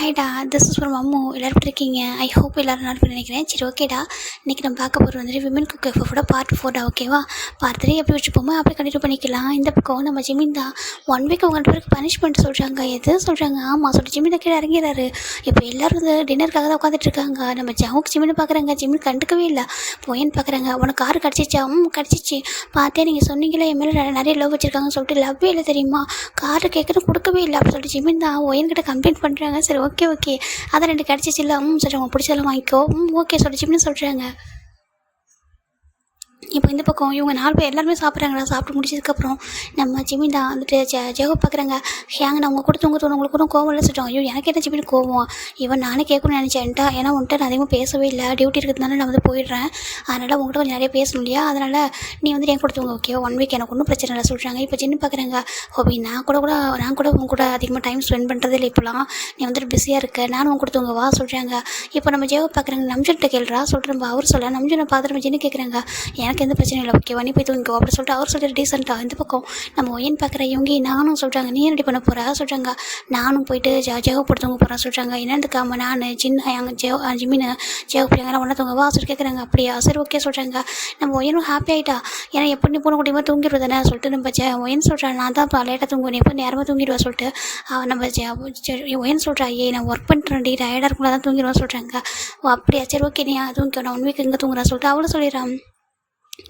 ஹாய்டா, this is from Ammu. எல்லோரும் எப்படி இருக்கீங்க? ஐ ஹோப் எல்லோரும் நல்லா இருப்பீங்கன்னு நினைக்கிறேன். சரி, ஓகேடா. இன்றைக்கி நம்ம பார்க்க போகிறது வந்துட்டு விமன் குக் எஃபோட பார்ட் 4டா. ஓகேவா? பார்ட் 3 எப்படி வச்சுப்போமோ அப்படி கண்டினியூ பண்ணிக்கலாம். இந்த பக்கம் நம்ம ஜிமின் தான் 1 வீக் அவங்க 2 பேருக்கு பனிஷ்மெண்ட் சொல்கிறாங்க. எது சொல்கிறாங்க? ஆமாம், சொல்லிட்டு ஜிமின் கீழே இறங்கிறாரு. இப்போ எல்லோரும் வந்து டின்னருக்காக தான் உட்காந்துட்டு இருக்காங்க. நம்ம ஜவுக்கு ஜிமினை பார்க்குறாங்க. ஜிமின் கண்டுக்கவே இல்லை. போயன்னு பார்க்குறாங்க. உனக்கு கார் கிடச்சிச்சா? கிடச்சிச்சு. பார்த்தே நீங்கள் சொன்னீங்களே என் மேலே நிறைய லவ் வச்சுருக்காங்கன்னு சொல்லிட்டு லவ்வே இல்லை தெரியுமா? காரை கேட்குறது கொடுக்கவே இல்லை அப்படின்னு சொல்லிட்டு ஜிமின் தான் ஒயன்கிட்ட கம்ப்ளைண்ட் பண்ணுறாங்க. சரி, ஓகே அதான் 2 கிடச்சிச்சு இல்லை? சொல்கிறாங்க. பிடிச்சதெல்லாம் வாங்கிக்கோ. ஓகே சொல்லி ஜிமின்னு சொல்கிறாங்க. இப்போ இந்த பக்கம் இவங்க 4 பேர் எல்லாருமே சாப்பிட்றாங்களா. சாப்பிட்டு முடிச்சதுக்கப்புறம் நம்ம ஜிமின் தான் வந்துட்டு ஜெகோ பார்க்குறாங்க. ஹேங்க நான் உங்கள் கூட தூங்க உங்களுக்கு கூட கோவம் இல்லை சொல்லிட்டோம். ஐயோ, எனக்கு என்ன ஜிமின் கோவம்? இவன் நானே கேட்கணும்னு நினச்சேன்ட்டா. ஏன்னா உன்ட்ட நான் அதிகமாக பேசவே இல்லை. டியூட்டி இருக்கிறதுனால நான் வந்து போயிடுறேன். அதனால் உங்கள்கிட்ட கொஞ்சம் நிறைய பேசணும் இல்லையா? அதனால் நீ வந்துட்டு என் கூட தூங்க. ஓகே, 1 வீக் எனக்கு ஒன்றும் பிரச்சனை இல்லை சொல்கிறாங்க. இப்போ ஜின்னு பார்க்குறாங்க. ஹோபி நான் கூட உங்க கூட அதிகமாக டைம் ஸ்பெண்ட் பண்ணுறதே இல்லை. இப்போலாம் நீ வந்துட்டு பிஸியாக இருக்க. நானும் உங்க கூட தூங்க வா சொல்கிறாங்க. இப்போ நம்ம ஜெகோ பார்க்குறாங்க. நம்ஜன்ட்ட கேள்றா சொல்லிட்டு நம்ம அவர் சொல்ல நம்ஜனை பார்த்துட்டு நம்ம ஜின்னு கேட்குறாங்க. எனக்கு எந்த பிரச்சனையும் இல்லை. ஓகேவா, நீ போய் தூங்கிக்கோ அப்படி சொல்லிட்டு அவர் சொல்லிட்டு டீசெண்டாக. இந்த பக்கம் நம்ம ஒயன் பார்க்குற இவங்க நானும் சொல்கிறாங்க. நீ ரெடி பண்ண போகிறா சொல்கிறாங்க. நானும் போயிட்டு ஜெகோ போட்டு தூங்க போகிறேன் சொல்கிறாங்க. என்னதுக்காம நான் ஜிமின் ஜெகோ பிள்ளைங்க ஒன்றா தூங்க வா சொல்லி கேட்குறாங்க. அப்படியா, சரி ஓகே சொல்கிறாங்க. நம்ம ஒயனும் ஹாப்பி ஆகிட்டா. ஏன்னா எப்படி நீ போன கூட்டியமாக தூங்கிடுவது தானே சொல்லிட்டு நம்ம ஒயன் சொல்கிறான். நான் தான் இப்போ லேட்டாக தூங்குவேன், எப்போ நேரமாக தூங்கிடுவா சொல்லிட்டு நம்ம ஒயன் சொல்கிறா. நான் ஒர்க் பண்ணுறேன், டயர்டாக இருக்கும்போது தான் தூங்கிடுவேன் சொல்கிறாங்க. ஓ அப்படியா, சரி ஓகே நீ தூங்கிக்கோ, நான் 1 வீக் எங்கே தூங்குறேன் சொல்லிட்டு அவளும் சொல்லிடுறான்.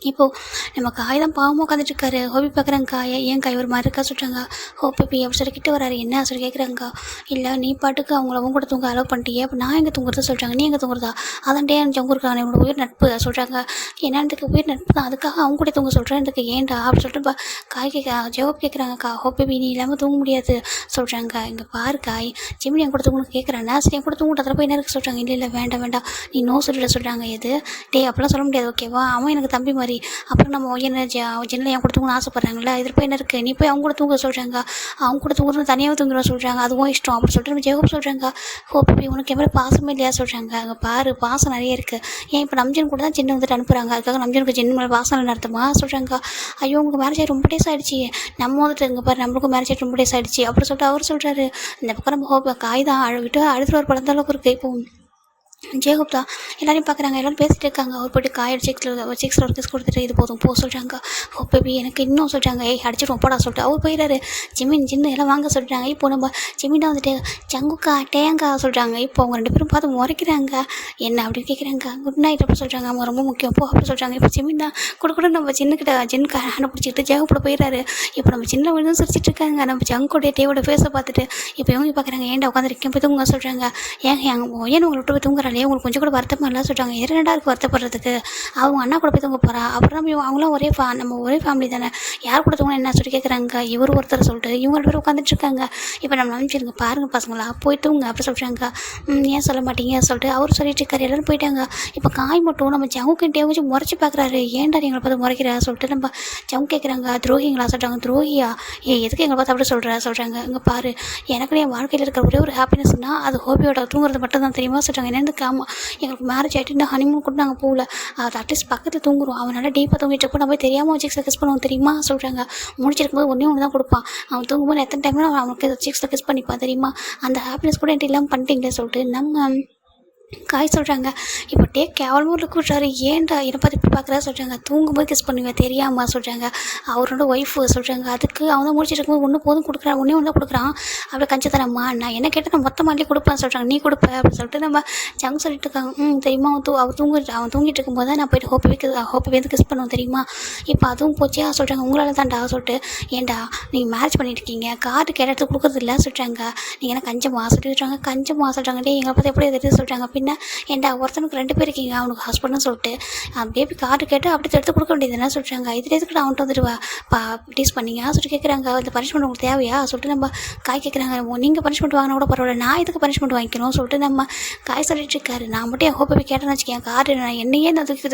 இப்போது நம்ம காய் தான் பாவமாக உட்காந்துட்ருக்காரு. ஹோபி பார்க்குறாங்க. காயை ஏன் காய் ஒரு மாதிரி இருக்கா சொல்கிறாங்க. ஹோபி அப்படி சொல்லி கிட்ட வராரு. என்ன சொல்லி கேட்குறாங்க. இல்லை நீ பாட்டுக்கு அவங்க கூட தூங்க அலோவ் பண்ணிட்டியே, அப்போ நான் எங்கே தூங்குறது சொல்கிறாங்க. நீ எங்கே தூங்குறதா? அதான் டே எனக்கு இருக்காங்க என்னோட உயிர் நட்பு சொல்கிறாங்க. என்னதுக்கு உயிர் நட்பு தான், அதுக்காக அவங்க கூட தூங்க சொல்கிறேன். இதுக்கு ஏன்டா அப்படி சொல்லிட்டு காய் ஜவாப் கேட்குறாங்க. ஹோபி நீ இல்லாமல் தூங்க முடியாது சொல்கிறாங்க. இங்கே பாரு காய், ஜிமினி என் கூட தூங்கணும் கேட்குறேன். சரி என் கூட தூங்கிட்டு போய் என்ன இருக்கு சொல்கிறாங்க. இல்லை வேண்டாம் நீ நோ சொல்லிட சொல்கிறாங்க. எது டே அப்படிலாம் சொல்ல முடியாது ஓகேவா? அவன் எனக்கு தம்பி மாதிரி. அப்புறம் நம்ம என்ன ஜென்னில் என் கூட தூங்கணும்னு ஆசைப்பட்றாங்களா? இதில் போய் என்ன இருக்குது? நீ போய் அவங்க கூட தூங்க சொல்கிறாங்க. அவங்க கூட தூங்குறது தனியாக தூங்குறோம் சொல்கிறாங்க. அதுவும் இஷ்டம் அப்படி சொல்லிட்டு நம்ம ஜெகோ சொல்கிறாங்க. ஹோபி உனக்கு எவ்வளோ பாசமே இல்லையா சொல்கிறாங்க. அங்கே பாரு பாசம் நிறைய இருக்குது. ஏன் இப்போ நம்ஜன் கூட தான் ஜின்னு வந்துட்டு அனுப்புகிறாங்க. அதுக்காக நம்ஜனுக்கு ஜின்னு மேலே பாசம் நடத்துமா சொல்கிறாங்க. ஐயோ உங்களுக்கு மேரேஜ் ஆகி ரொம்ப டேஸ் ஆகிடுச்சு. நம்ம வந்துட்டு இங்கே பாரு நம்மளுக்கும் மேரேஜ் ஆகி ரொம்ப டேஸ் ஆகிடுச்சு அப்படி சொல்லிட்டு அவர் சொல்கிறாரு. இந்த பக்கம் நம்ம ஹோபி காய் தான் விட்டு அடுத்த ஒரு பழந்த அளவுக்கு இருக்குது. இப்போ ஜெயகுப்தா எல்லாரையும் பார்க்குறாங்க. எல்லோரும் பேசிகிட்டு இருக்காங்க. அவர் போய்ட்டு காய் சிக்ஸில் ஒரு கிஸ் கொடுத்துட்டு இது போதும் போ சொல்கிறாங்க. ஓ பேபி எனக்கு இன்னும் சொல்கிறாங்க. அடிச்சிடும் போடா சொல்லிட்டு அவர் போயிடாரு. ஜின்னு எல்லாம் வாங்க சொல்கிறாங்க. இப்போ நம்ம ஜிமின்டா வந்துட்டு ஜங்குக்கா டேங்கா சொல்கிறாங்க. இப்போ அவங்க 2 பேரும் பார்த்து முறைக்கிறாங்க. என்ன அப்படின்னு கேட்குறாங்க. குட் நைட் அப்படி சொல்கிறாங்க. அவங்க ரொம்ப முக்கியம் போ அப்படி சொல்கிறாங்க. இப்போ ஜிமின்டா கூட நம்ம ஜின்னுக்கு ஹேண்டை பிடிச்சிக்கிட்டு ஜெகப்பட போயிடாரு. இப்போ நம்ம ஜின்னில் விழுந்து சிரிச்சிட்டு இருக்காங்க. நம்ம ஜங்கோடைய டேவோட ஃபேஸை பார்த்துட்டு இப்போ இவங்க பார்க்குறாங்க. ஏன்டா உட்காந்துருக்கேன் போய் தூங்க சொல்கிறாங்க. ஏன் உங்களை விட்டு போய் தூங்குறாங்க. உங்களுக்கு கொஞ்சம் கூட வருத்தமாக இல்லை சொல்கிறாங்க. இரண்டா இருக்குது வருத்தப்படுறதுக்கு. அவங்க அண்ணா கூட போய் தூங்க போகிறா. அப்புறம் அவங்களாம் நம்ம ஒரே ஃபேமிலி தானே, யார் கூட தூங்க என்ன சொல்லி கேட்குறாங்க. இவர் ஒருத்தர் சொல்லிட்டு இவங்க 2 பேரும் உட்காந்துட்டு இருக்காங்க. இப்போ நம்ம நினச்சிருங்க பாருங்கள் பசங்களா போய் தூங்க அப்படி சொல்கிறாங்க. ஏன் சொல்ல மாட்டீங்க சொல்லிட்டு அவர் சொல்லிட்டு இருக்காரு. எல்லோரும் போயிட்டாங்க. இப்போ காய் மட்டும் நம்ம ஜவுக்கிட்டே கொஞ்சம் முறைச்சி பார்க்குறாரு. ஏன்டா எங்களை பார்த்து முறைக்கிறா சொல்லிட்டு நம்ம ஜவு கேட்குறாங்க. துரோகிங்களா சொல்கிறாங்க. துரோகியா? எதுக்கு எங்களை பார்த்து அப்படி சொல்கிறாங்க. இங்கே பாரு எனக்கு என் வாழ்க்கையில் இருக்கிற ஒரே ஒரு ஹாப்பினஸ்னால் அது ஹோபியோட தூங்குறது மட்டும் தான் தெரியுமா சொல்கிறாங்க. என்னென்னு காமா எங்களுக்கு மேரேஜ் ஆகிட்டு இந்த ஹனிமூன் கூட நாங்கள் போகல. அது அட்லீஸ்ட் பக்கத்தில் தூங்குறோம். அவன் நல்லா டீப்பாக தூங்கிட்டு இருப்போம். நம்ம தெரியாமல் சிக்ஸில் கிஸ் பண்ணுவோம் தெரியுமா சொல்கிறாங்க. முடிச்சிருக்கும்போது ஒன்று தான் கொடுப்பான். அவன் தூங்கும்போது எத்தனை டைம்ல அவனுக்கு சிக்ஸில் கிஸ் பண்ணிப்பான் தெரியுமா? அந்த ஹாப்பினஸ் கூட என்கிட்ட இல்லாமல் பண்ணிட்டீங்களே சொல்லிட்டு நம்ம காய் சொல்கிறாங்க. இப்போ கேவலமாக லுக் விட்றாரு. ஏன்டா என்னை பார்த்து இப்படி பார்க்குறா சொல்கிறாங்க. தூங்கும்போது கிஸ் பண்ணுவேன் தெரியாமா சொல்கிறாங்க. அவரோட ஒய்ஃபு சொல்கிறாங்க. அதுக்கு அவன் தான் முடிச்சுட்டு இருக்கும்போது ஒன்று போதும் கொடுக்குறான். ஒன்றே ஒன்று தான் கொடுக்குறான். அப்படி கஞ்சி தரம்மா நான் என்ன கேட்டால் நான் மொத்தமாதிரி கொடுப்பேன் சொல்கிறாங்க. நீ கொடுப்பேன் அப்படின்னு சொல்லிட்டு நம்ம ஜங் சொல்லிட்டு இருக்காங்க. தெரியுமா அவன் தூங்கிட்டு இருக்கும்போது தான் நான் போய்ட்டு ஹோப்பி வந்து கிஸ் பண்ணுவோம் தெரியுமா? இப்போ அதுவும் போச்சியா சொல்கிறாங்க. உங்களால் தான்டா சொல்லிட்டு ஏன்டா நீங்கள் மேரேஜ் பண்ணிட்டு இருக்கீங்க, கார்டு கேட்டது கொடுக்குறது இல்லை சொல்கிறாங்க. நீங்கள் என்ன கஞ்சமா சொல்லிட்டு கஞ்சமா சொல்கிறாங்க. டே எங்களை பார்த்து எப்படி எதிர்த்து சொல்கிறாங்க. பின்ன ஏன்டா ஒருத்தனுக்கு 2 பேர் இருக்கீங்க அவனுக்கு ஹஸ்பண்ட்னு சொல்லிட்டு பேபி கார்டு கேட்டு அப்படி எடுத்து கொடுக்க வேண்டியது என்ன சொல்கிறாங்க. இதில் எதுக்கு அவன்கிட்ட வந்துடுவா டீஸ் பண்ணீங்க சொல்லிட்டு கேட்குறாங்க. இந்த பனிஷ்மெண்ட் உங்களுக்கு தேவையா சொல்லிட்டு நம்ம காய் கேட்குறாங்க. நீங்கள் பனிஷ்மெண்ட் வாங்கினா கூட பரவாயில்ல, நான் இதுக்கு பனிஷ்மெண்ட் வாங்கிக்கணும் சொல்லிட்டு நம்ம காய் சொல்லிட்டு இருக்காரு. நான் மட்டும் என் ஹோப்பை கேட்டேன்னு வச்சுக்கேன் கார்டு என்னையே நான் தூக்கி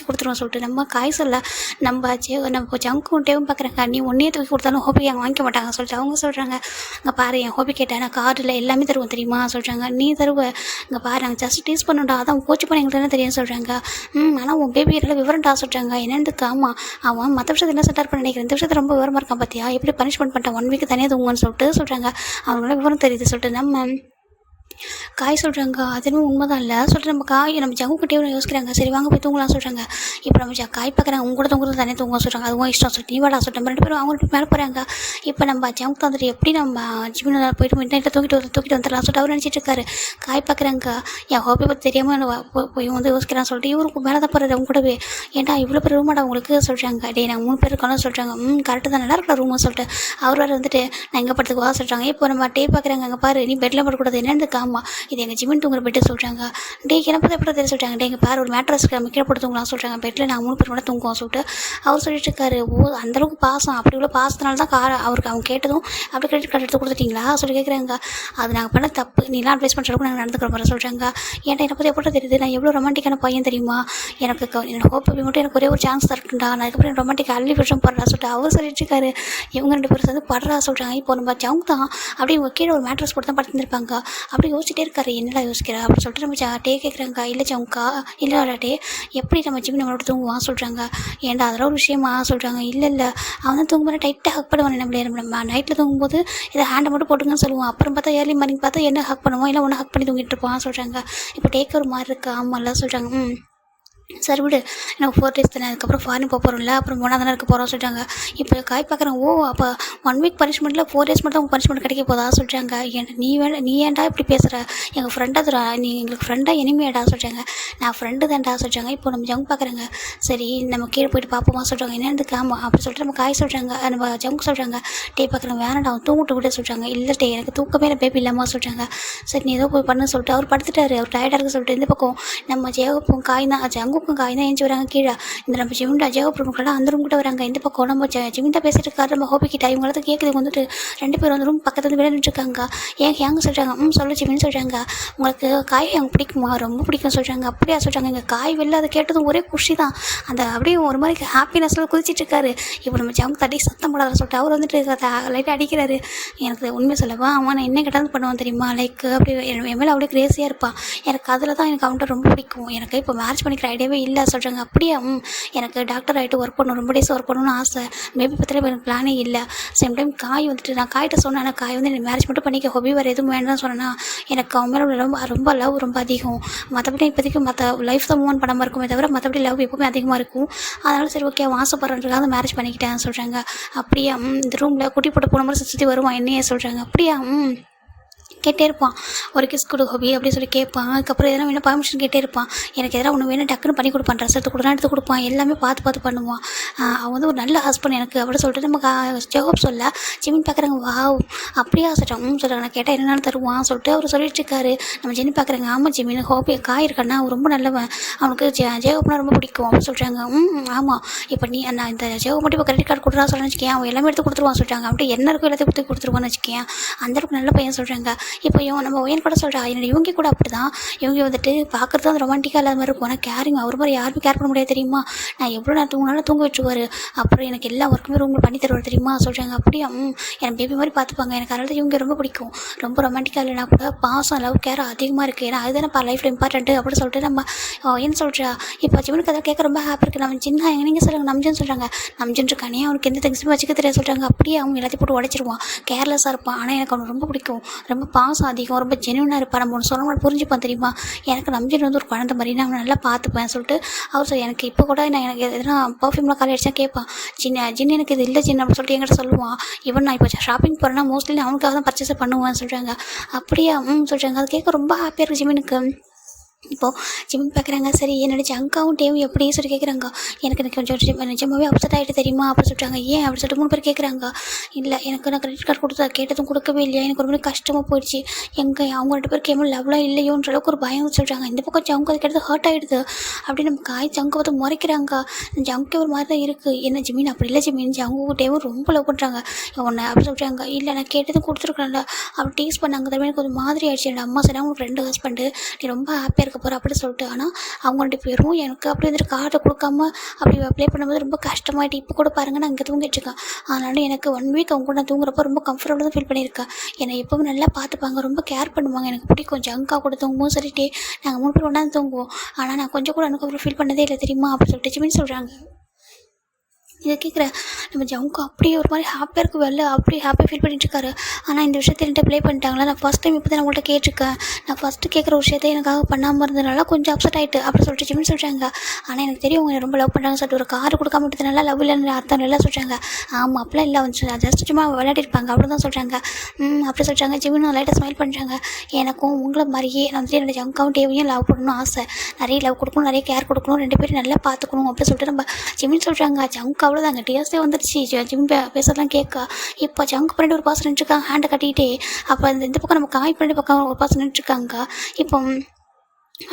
கொடுத்துருவேன் சொல்லிட்டு நம்ம காய் சொல்ல நம்ம ஜங்கும் டேவும் பார்க்குறாங்க. நீ ஒன்றையே தூக்கி கொடுத்தாலும் ஹோப்பி அங்கே வாங்கிக்க மாட்டாங்க சொல்லிட்டு அவங்க சொல்கிறாங்க. அங்கே பாரு என் ஹோப்பி கேட்டேன் நான் கார்டில் எல்லாமே தருவேன் தெரியுமா சொல்கிறாங்க. நீ தருவ இங்கே பாரு நாங்கள் ஜஸ்ட் டீஸ் பண்ணோண்டா அதான் கோச்சு பண்ண எங்களுக்கு என்ன தெரியும் சொல்கிறாங்க. ஆனால் உன் பேபி எல்லாம் விவரம்டா சொல்கிறாங்க. என்னென்னு ஆமாம் அவன் மற்ற விஷயத்தை என்ன செட்டார் பண்ண நினைக்கிறேன். இந்த விஷயத்தை ரொம்ப விவரமாக இருக்கான் பார்த்தியா எப்படி பனிஷ்மெண்ட் பண்ணிட்டான் 1 வீக் தனியாக தூங்குன்னு சொல்லிட்டு சொல்கிறாங்க. அவங்களால விவரம் தெரியுது சொல்லிட்டு நம்ம காய் சொல்கிறாங்க. அது என்னமோ உண்மைதான் இல்லை சொல்லிட்டு நம்ம ஜங்குக்கிட்டே யோசிக்கிறாங்க. சரி வாங்க போய் தூங்கலாம் சொல்கிறாங்க. இப்போ நம்ம காய் பார்க்குறாங்க. உங்க கூட தூங்குறது தானே தூங்க சொல்கிறாங்க. அதுவும் இஷ்டம் சொல்லிட்டு நீ வாடா சொல்லிட்டு நம்ம 2 பேரும் அவங்க 2 மேலே போகிறாங்க. இப்போ நம்ம ஜங்க் வந்துட்டு எப்படி நம்ம ஜிம்மில் போயிட்டு மிட் நைட்டில் தூக்கிட்டு வந்துடலாம் சொல்லிட்டு அவர் நினச்சிட்டு இருக்காரு. காய் பார்க்குறாங்க. என் ஹோப்பை பற்றி தெரியாமல் போய் வந்து யோசிக்கிறான்னு சொல்லிட்டு இவருக்கு மேலே தான் போகிறாரு அவங்க கூடவே. ஏன்டா இவ்வளோ பேர் ரூமாடா உங்களுக்கு சொல்கிறாங்க. டே நாங்கள் 3 பேர் இருக்கோம்னு சொல்கிறாங்க. கரெக்டு தான் நல்லா இருக்கலாம் ரூம்னு சொல்லிட்டு அவர் வேறு வந்துட்டு நான் எங்கே படுத்துக்கு வா சொல்கிறாங்க. இப்போ நம்ம டே பார்க்குறாங்க. அங்கே பாரு நீ பெட்டில் படக்கூடாது என்னென்னு காமா இது எங்கள் ஜிம்மின் தூங்குற பெட்டு சொல்கிறாங்க. டே எனக்கு எப்படி தெரியும் சொல்கிறாங்க. டே எங்கள் பாரு ஒரு மேட்ரஸ் கீழே போட்டு தூங்கலாம் சொல்கிறாங்க. பெட்டில் நாங்கள் 3 பேர் கூட தூங்குவோம் சொல்லிட்டு அவர் சொல்லிட்டு இருக்காரு. அந்தளவுக்கு பாசம் அப்படி உள்ள பாசத்தினால தான் அவருக்கு அவங்க கேட்டதும் அப்படி கிரெடிட் கார்டு எடுத்து கொடுத்துட்டீங்களா சொல்லி கேட்குறாங்க. அது நாங்கள் பண்ண தப்பு நீலாம் அட்வைஸ் பண்ணுறதுக்கு நாங்கள் நடந்துக்கிற மாதிரி சொல்கிறாங்க. ஏன்டா என்னை பற்றி எப்படி தெரியுது நான் எவ்வளோ ரொமான்டிக்கான பையன் தெரியுமா. எனக்கு என்னோட ஹோப் மட்டும் எனக்கு ஒரே ஒரு சான்ஸ் தரட்டுண்டா நான் அதுக்கப்புறம் ரொமான்டிக் அள்ளி விஷயம் போடுறா சொல்லிட்டு அவர் சொல்லிட்டு இருக்காரு. இவங்க 2 பேரும் சேர்ந்து படுறா சொல்கிறாங்க. இப்போ நம்ம ஜவுங்க தான் அப்படி இவங்க கீழே ஒரு மேட்ரஸ் போட்டு தான் படுத்துருப்பாங்க. அப்படி யோசிச்சிட்டே இருக்காரு. என்னடா யோசிக்கிறா அப்படின்னு சொல்லிட்டு நம்ம டே கேட்குறாங்க. இல்லை ஜவுங்கா இல்லை டே எப்படி நம்ம ஜிம் நம்மளோட தூங்குவான் சொல்கிறாங்க. ஏன்டா அதெல்லாம் ஒரு விஷயமா சொல்கிறாங்க. இல்லை அவன் தான் தூங்கும்போது டைட்டாக ஹக் பண்ணுவான். நம்ம நைட்டில் தூங்கும்போது இதை ஹேண்டை மட்டும் போட்டுங்கன்னு சொல்லுவான். அப்புறம் பார்த்தா ஏர்லி மார்னிங் பார்த்தா என்ன ஹக் பண்ணுவோம் இல்லை ஒன்று ஹக் பண்ணி தூங்கிட்டு இருப்பான் சொல்கிறாங்க. இப்போ டேக் ஒரு மாதிரி இருக்குது ஆமாம்ல சொல்கிறாங்க. சரி விடு எனக்கு 4 days தானே அதுக்கப்புறம் ஃபாரின் போக போகிறோம்ல அப்புறம் 3 தானே இருக்க போகிறோம் சொல்லிட்டாங்க. இப்போ காய் பார்க்குறேன். அப்போ 1 week பனிஷ்மெண்ட்டில் 4 days மட்டும் அவங்க பனிஷ்மெண்ட் கிடைக்க போதா சொல்கிறாங்க. நீ ஏன்டா இப்படி பேசுகிற எங்கள் ஃப்ரெண்டாக நீ எங்களுக்கு ஃப்ரெண்டாக இனிமையாடா சொல்கிறாங்க. நான் ஃப்ரெண்டு தான்டா சொல்கிறாங்க. இப்போ நம்ம ஜங்க் பார்க்குறாங்க. சரி நம்ம கீழே போயிட்டு பார்ப்போமா சொல்கிறாங்க. என்னென்னு காமா அப்படி சொல்லிட்டு நம்ம காய் சொல்கிறாங்க. நம்ம ஜங்க் சொல்கிறாங்க. டே பார்க்குறேன் வேணாடா அவன் தூங்கிட்டு விட சொல்கிறாங்க. இல்லை டே எனக்கு தூக்கமே இல்லை பேபி இல்லாமல் சொல்கிறாங்க. சரி நீ ஏதோ போய் பண்ணு சொல்லிட்டு அவர் படுத்துட்டாரு. அவர் டயர்டாக இருக்க சொல்லிட்டு இந்த பக்கம் நம்ம ஜெயப்பும் காய் தான் ஜங்குக்கும் காய் தான் ஏஞ்சி வராங்க கீழே. இந்த நம்ம ஜிமிண்டா ஜெயப்புறமுக்கெல்லாம் அந்த ரூம் கிட்ட வராங்க. இந்த பக்கம் நம்ம ஜிமிண்டா பேசிட்டு இருக்காரு. நம்ம ஹோபிக்கிட்ட இவங்களுக்கு கேட்குது வந்துட்டு 2 பேர் வந்து ரூம் பக்கத்துல வந்து விளையாண்டுட்டு இருக்காங்க. ஏன் ஹேங்க சொல்கிறாங்க. சொல்லு ஜிமின்னு சொல்கிறாங்க. உங்களுக்கு காய் எனக்கு பிடிக்குமா ரொம்ப பிடிக்கும் சொல்கிறாங்க. அப்படியா சொல்கிறாங்க. எங்கள் காய் வெளில அதை கேட்டதும் ஒரே குஷி தான். அந்த அப்படியே ஒரு மாதிரி ஹாப்பினஸில் குதிச்சிட்டு இருக்காரு. இப்போ நம்ம ஜங்க் தட்டி சத்தம் போடாத சொல்லிட்டு அவர் வந்துட்டு லைட்டாக அடிக்கிறாரு. எனக்கு உண்மை சொல்லவா அவன் நான் என்ன கேட்டாலும் பண்ணுவான் தெரியுமா லைக் அப்படி என் மேலே அப்படியே கிரேஸியாக இருப்பான். எனக்கு அதில் தான் எனக்கு அவன்கிட்ட ரொம்ப பிடிக்கும். எனக்கு இப்போ மேரேஜ் பண்ணிக்கிற ஐடியாவே இல்லை சொல்கிறாங்க. அப்படியே எனக்கு டாக்டர் ஆகிட்டு ஒர்க் பண்ணணும் ரொம்ப டேஸ் ஒர்க் பண்ணணும்னு ஆசை. மேபி பற்றில எனக்கு பிளானே இல்லை. சேம் டைம் காய் வந்துட்டு நான் காய்கிட்ட சொன்னேன். காய் வந்து எனக்கு மேரேஜ் மட்டும் பண்ணிக்க ஹொபி வேறு எதுவும் வேண்டாம்னு சொன்னேன்னா எனக்கு அவன் மேலே ரொம்ப லவ் ரொம்ப அதிகம். மற்றபடி இப்போதைக்கு மற்ற லைஃப் தான் மூவ் ஆன் பண்ணாமல் இருக்குமே தவிர மற்றபடி லவ் எப்பவுமே அதிகமாக இருக்கும். அதனால சரி ஓகே அவன் ஆசைப்படுறதுக்காக மேரேஜ் பண்ணிக்கிட்டேன் சொல்கிறாங்க. அப்படியே இந்த ரூமில் குட்டி போட்டு போன மாதிரி சுற்றி வருவான் என்னையே சொல்கிறாங்க. அப்படியே கேட்டே இருப்பான். ஒரு கிஸ் கொடு ஹோபி அப்படின்னு சொல்லி கேட்பான். அதுக்கப்புறம் எதனா வேணும் பர்மிஷன் கேட்டே இருப்பான். எனக்கு எதனா ஒன்று வேணும் டக்குன்னு பண்ணி கொடுப்பான். ட்ரெஸ் எடுத்து கொடுப்பான். எல்லாமே பார்த்து பண்ணுவான். அவன் வந்து ஒரு நல்ல ஹஸ்பண்ட் எனக்கு அப்படி சொல்லிட்டு நம்ம ஜெகோப் சொல்ல ஜிமின் பார்க்குறாங்க. வாவ் அப்படியே சொல்கிறாங்க. சொல்கிறாங்க நான் கேட்டால் என்னென்னு தருவான் சொல்லிட்டு அவர் சொல்லிட்டு இருக்காரு. நம்ம ஜிம்மி பார்க்குறாங்க. ஆமாம் ஜிமின் ஹோபி காய் இருக்கான்னா அவன் ரொம்ப நல்லவன் அவனுக்கு ஜெகோப்னா ரொம்ப பிடிக்கும் அப்படின்னு சொல்கிறாங்க. ஆமாம் இப்போ நீ நான் இந்த ஜெகோப் மட்டும் இப்போ கிரெடிட் கார்டு கொடுறா சொல்லணும்னு வச்சுக்கேன் அவன் எல்லாமே எடுத்து கொடுத்துருவான் சொல்கிறாங்க. அப்படியே என்ன இருக்கும் எல்லாத்தையும் கொடுத்துருவான்னு வச்சுக்கேன் அந்தளவுக்கு நல்ல பையன் சொல்கிறாங்க. இப்போ நம்ம ஒயன் கூட சொல்கிறா என்னோட இவங்க கூட அப்படி தான். இவங்க வந்துட்டு பார்க்குறது தான் ரொமான்டிக்காக இல்லாத மாதிரி இருக்கும். ஆனால் கேரிங் அவர் மாதிரி யாருமே கேர் பண்ண முடியாது தெரியுமா. நான் எவ்வளோ நான் தூங்கினாலும் தூங்க வச்சுருவார். அப்புறம் எனக்கு எல்லா ஒர்க்குமே ரூமில் பண்ணி தருவார் தெரியுமா சொல்கிறாங்க. அப்படியே எனக்கு பேபி மாதிரி பார்த்துப்பாங்க. எனக்கு அதனால இவங்க ரொம்ப பிடிக்கும். ரொம்ப ரொமான்டிக்காக இல்லைனா கூட பாசம் லவ் கேர் அதிகமாக இருக்குது. ஏன்னா அதுதானே லைஃப்பில் இம்பார்ட்டன்ட்டு அப்படின்னு சொல்லிட்டு நம்ம என்ன சொல்கிறா. இப்போ ஜிவனுக்கு அதை கேட்க ரொம்ப ஹாப்பி இருக்குது. நம்ம சின்ன நீங்கள் சொல்கிறாங்க நம்ஜன்னு சொல்கிறாங்க. நம்ஜன் இருக்கானே அவனுக்கு எந்த திங்ஸுமே வச்சுக்க தெரியாது சொல்கிறாங்க. அப்படியே அவங்க எல்லாத்தையும் போட்டு உடைச்சிருவான். கேர்லெஸ்ஸாக இருப்பான். ஆனால் எனக்கு அவனுக்கு ரொம்ப பிடிக்கும். ரொம்ப பாசம் அதிகம் ரொம்ப ஜென்யூனாக இருப்பான். நம்ம ஒன்று சொன்னால் புரிஞ்சுப்பான் தெரியுமா. எனக்கு நம்ஜன் வந்து ஒரு குழந்தை மாதிரி நான் நல்லா பார்த்துப்பேன் சொல்லிட்டு அவர் சொல்லி எனக்கு இப்போ கூட நான் எனக்கு எதனா பர்ஃப்யூம்லாம் காலை அடிச்சா கேட்பான். ஜின்னு எனக்கு இது இல்லை ஜின்னு அப்படின்னு சொல்லிட்டு என்கிட்ட சொல்லுவான். ஈவன் நான் இப்போ ஷாப்பிங் போகிறேன்னா மோஸ்ட்லி அவனுக்காக தான் பர்ச்சேஸ் பண்ணுவேன் சொல்கிறாங்க. அப்படியே சொல்கிறாங்க. அது கேட்க ரொம்ப ஹாப்பியாக இருக்குது ஜிமினுக்கு. இப்போது ஜிம் பார்க்குறாங்க. சரி என்னோட ஜங்காவும் டேவும் எப்படி சொல்லி கேட்குறாங்க. எனக்கு கொஞ்சம் நிஜமாகவே அப்செட் ஆகிட்டு தெரியுமா அப்படி சொல்லிட்டாங்க. ஏன் அப்படி சொல்லிட்டு 3 பேர் கேட்குறாங்க. இல்லை எனக்கு நான் கிரெடிட் கார்டு கொடுத்தா கேட்டதும் கொடுக்கவே இல்லையா எனக்கு ஒரு மாதிரி கஷ்டமாக போயிடுச்சு. அவங்க 2 பேருக்கு ஏமோ லவ்லாம் இல்லையோன்ற அளவுக்கு ஒரு பயம் சொல்கிறாங்க. இந்த பக்கம் ஜங்கு அது கேட்டது ஹர்ட் ஆகிடுது. அப்படி நம்ம காய் ஜங்கு வந்து முறைக்கிறாங்க. ஜங்கே ஒரு மாதிரி தான் இருக்குது. என்ன ஜிமின் அப்படி இல்லை ஜிமின் ஜங்கு டேவும் ரொம்ப லவ் பண்ணுறாங்க உன்னை அப்படி சொல்கிறாங்க. இல்லை நான் கேட்டதும் கொடுத்துருக்கேன்ல அப்படி டீஸ் பண்ணாங்க. தவிர எனக்கு ஒரு மாதிரி ஆயிடுச்சு. என் அம்மா சொன்னா உங்களுக்கு 2 ஹஸ்பண்டு நீ ரொம்ப ஹாப்பியாக போகிற அப்படி சொல்லிட்டு. ஆனால் அவங்க 2 பேரும் எனக்கு அப்படி வந்துட்டு கார்டை கொடுக்காம அப்படி அப்ளை பண்ணும்போது ரொம்ப கஷ்டமாயிட்டு. இப்போ கூட பாருங்கள் நான் இங்கே தூங்கிட்டுருக்கேன். அதனால எனக்கு 1 week அவங்க கூட நான் தூங்குறப்போ ரொம்ப கம்ஃபர்டபுளாக தான் ஃபீல் பண்ணியிருக்கேன். என்னை எப்போவும் நல்லா பார்த்துப்பாங்க ரொம்ப கேர் பண்ணுவாங்க. எனக்கு பிடிக்கும். ஜங்கா கூட தூங்குவோம் சரிட்டே நாங்கள் 3 பேர் ஒன்றா தூங்குவோம். ஆனால் நான் கொஞ்சம் கூட எனக்கு அப்புறம் ஃபீல் பண்ணதே இல்லை தெரியுமா அப்படி சொல்லிட்டு ஜிமின்னு சொல்கிறாங்க. இதை கேட்குற நம்ம ஜவுக்கு அப்படியே ஒரு மாதிரி ஹாப்பியாக இருக்கு, வெளில அப்படியே ஹாப்பியாக ஃபீல் பண்ணிட்டு இருக்காரு. ஆனால் இந்த விஷயத்தை என்கிட்ட ப்ளே பண்ணிட்டாங்களா, நான் ஃபஸ்ட் டைம் இப்போ தான் உங்கள்கிட்ட கேட்டிருக்கேன், நான் ஃபஸ்ட்டு கேட்குற விஷயத்தை எனக்காக பண்ணாமல் இருந்ததுனால கொஞ்சம் அப்செட் ஆகிட்டு அப்படி சொல்லிட்டு ஜிமின் சொல்கிறாங்க. ஆனால் எனக்கு தெரியும் அவங்க ரொம்ப லவ் பண்ணுறாங்க சொல்லிட்டு ஒரு கார் கொடுக்காம விட்டதுனால லவ் இல்லைன்னு அர்த்தம் இல்லை சொல்கிறாங்க. ஆமாம் அப்படிலாம் இல்லை, வந்து ஜஸ்ட் சும்மா விளையாடிருப்பாங்க அப்படி தான் சொல்கிறாங்க. அப்படி சொல்கிறாங்க. ஜிமினும் லைட்டாக ஸ்மைல் பண்ணுறாங்க. எனக்கும் உங்களை மாதிரியே நான் வந்து என்னோடய ஜங்காவும் டேவையும் லவ் பண்ணணும்னு ஆசை, நிறைய லவ் கொடுக்கணும், நிறைய கேர் கொடுக்கணும், 2 பேரும் நல்லா பார்த்துக்கணும் அப்படி சொல்லிட்டு நம்ம ஜிமின் சொல்கிறாங்க. ஜங்க் அவ்வளோதாங்க டேஸ்ட்டே வந்துடுச்சு. ஜிமின் பேசுறதுலாம் கேட்க இப்போ ஜங்க் பண்ணிட்டு ஒரு பாசம் நின்றுருக்காங்க ஹேண்டை கட்டிகிட்டே. அப்போ இந்த பக்கம் நம்ம காய் பண்ணிட்டு பக்கம் ஒரு பாசம் நின்றுருக்காங்க. இப்போ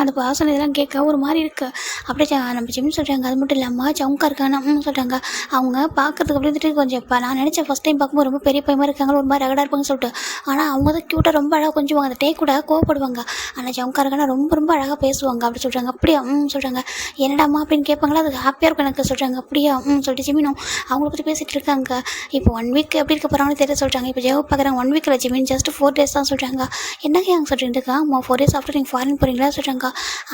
அந்த வாசனை இதெல்லாம் கேட்க ஒரு மாதிரி இருக்குது. அப்படியே நம்ம ஜிமின் சொல்கிறாங்க. அது மட்டும் இல்லாமல் ஜவுக்கா இருக்காங்க சொல்கிறாங்க. அவங்க பார்க்குறதுக்கு அப்படி வந்துட்டு கொஞ்சம் இப்போ நான் நினச்சேன் ஃபஸ்ட் டைம் பார்க்கும்போது ரொம்ப பெரிய பையமாக இருக்காங்க, ஒரு மாதிரி ரகடாக இருப்பாங்கன்னு சொல்லிட்டு. ஆனால் அவங்க தான் க்யூட்டாக ரொம்ப அழகாக கொஞ்சம் அந்த டேக் கூட கோவப்படுவாங்க. ஆனால் ஜவுக்கா இருக்கானா ரொம்ப ரொம்ப அழகாக பேசுவாங்க அப்படி சொல்கிறாங்க. அப்படியா சொல்கிறாங்க. என்னடாம்மா அப்படின்னு கேட்பாங்களா, அது ஹாப்பியாக இருக்கும் எனக்கு சொல்கிறாங்க. அப்படியா சொல்லிட்டு ஜிமினும் அவங்கள பற்றி பேசிகிட்டு இருக்காங்க. இப்போ 1 வீக் எப்படி இருக்க போகிறாங்கன்னு தெரிய சொல்கிறாங்க. இப்போ ஜெவ் பார்க்குறாங்க 1 வீக்கில் ஜிமின் ஜஸ்ட் 4 days தான் சொல்கிறாங்க. என்னங்க அவங்க சொல்லிட்டு ஆமாம் 4 days ஆஃப்டர் நீங்கள் ஃபாரின் போகிறீங்களா சொல்கிறாங்க.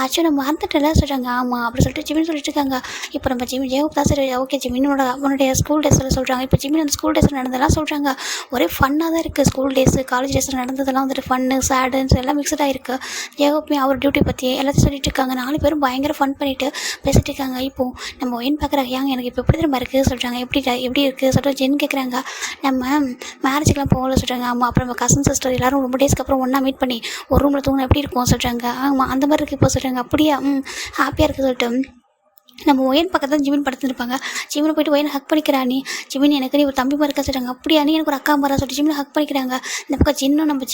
ஆக்சுவலி நம்ம மறந்துட்டல சொல்கிறாங்க. ஆமாம் அப்படி சொல்லிட்டு ஜிமின் சொல்லிட்டு இருக்காங்க. இப்போ நம்ம ஜெவுக்கு தான் சரி ஓகே ஜிமினோட அவனுடைய ஸ்கூல் டேஸில் சொல்கிறாங்க. இப்போ ஜிமின் அந்த ஸ்கூல் டேஸில் நடந்ததெல்லாம் சொல்கிறாங்க. ஒரே ஃபன்னாக தான் இருக்குது. ஸ்கூல் டேஸு காலேஜ் டேஸில் நடந்ததெல்லாம் வந்துட்டு ஃபன்னு சேடுன்னு எல்லாம் மிக்சடாக இருக்குது. ஜெவுக்குமே அவர் டியூட்டி பற்றி எல்லாத்தையும் சொல்லிட்டு இருக்காங்க. 4 பேரும் பயங்கர ஃபன் பண்ணிவிட்டு பேசிகிட்டு இருக்காங்க. இப்போது நம்ம ஒயின் பார்க்குறாங்க. எனக்கு இப்போ எப்படி திரும்ப இருக்குது சொல்கிறாங்க. எப்படி இருக்குது சொல்லிட்டு ஜென் கேட்குறாங்க. நம்ம மேரேஜுக்கெலாம் போகல சொல்கிறாங்க. ஆமாம் அப்புறம் நம்ம கசன் சிஸ்டர் எல்லோரும் ரொம்ப டேஸ்க்கு அப்புறம் ஒன்றா மீட் பண்ணி ஒரு ரூமில் தூங்கினா எப்படி இருக்கும் சொல்கிறாங்க. ஆமாம் அந்த மாதிரி இருக்குது இப்போ சொல்கிறாங்க. அப்படியா ஹாப்பியாக இருக்குது சொல்லிட்டு நம்ம ஒயன் பக்கத்தில் தான் ஜிமின் படுத்துருப்பாங்க. ஜிமினை போய்ட்டு ஒயனை ஹக் பண்ணிக்கிறா. நீ ஜிமின் எனக்கு நீ ஒரு தம்பி மாதிரி இருக்கா சொல்கிறாங்க. அப்படியா நீ எனக்கு ஒரு அக்கா மாதிரி சொல்லிட்டு ஜிமினை ஹக் பண்ணிக்கிறாங்க. இந்த பக்கம் ஜின்னும் நம்ம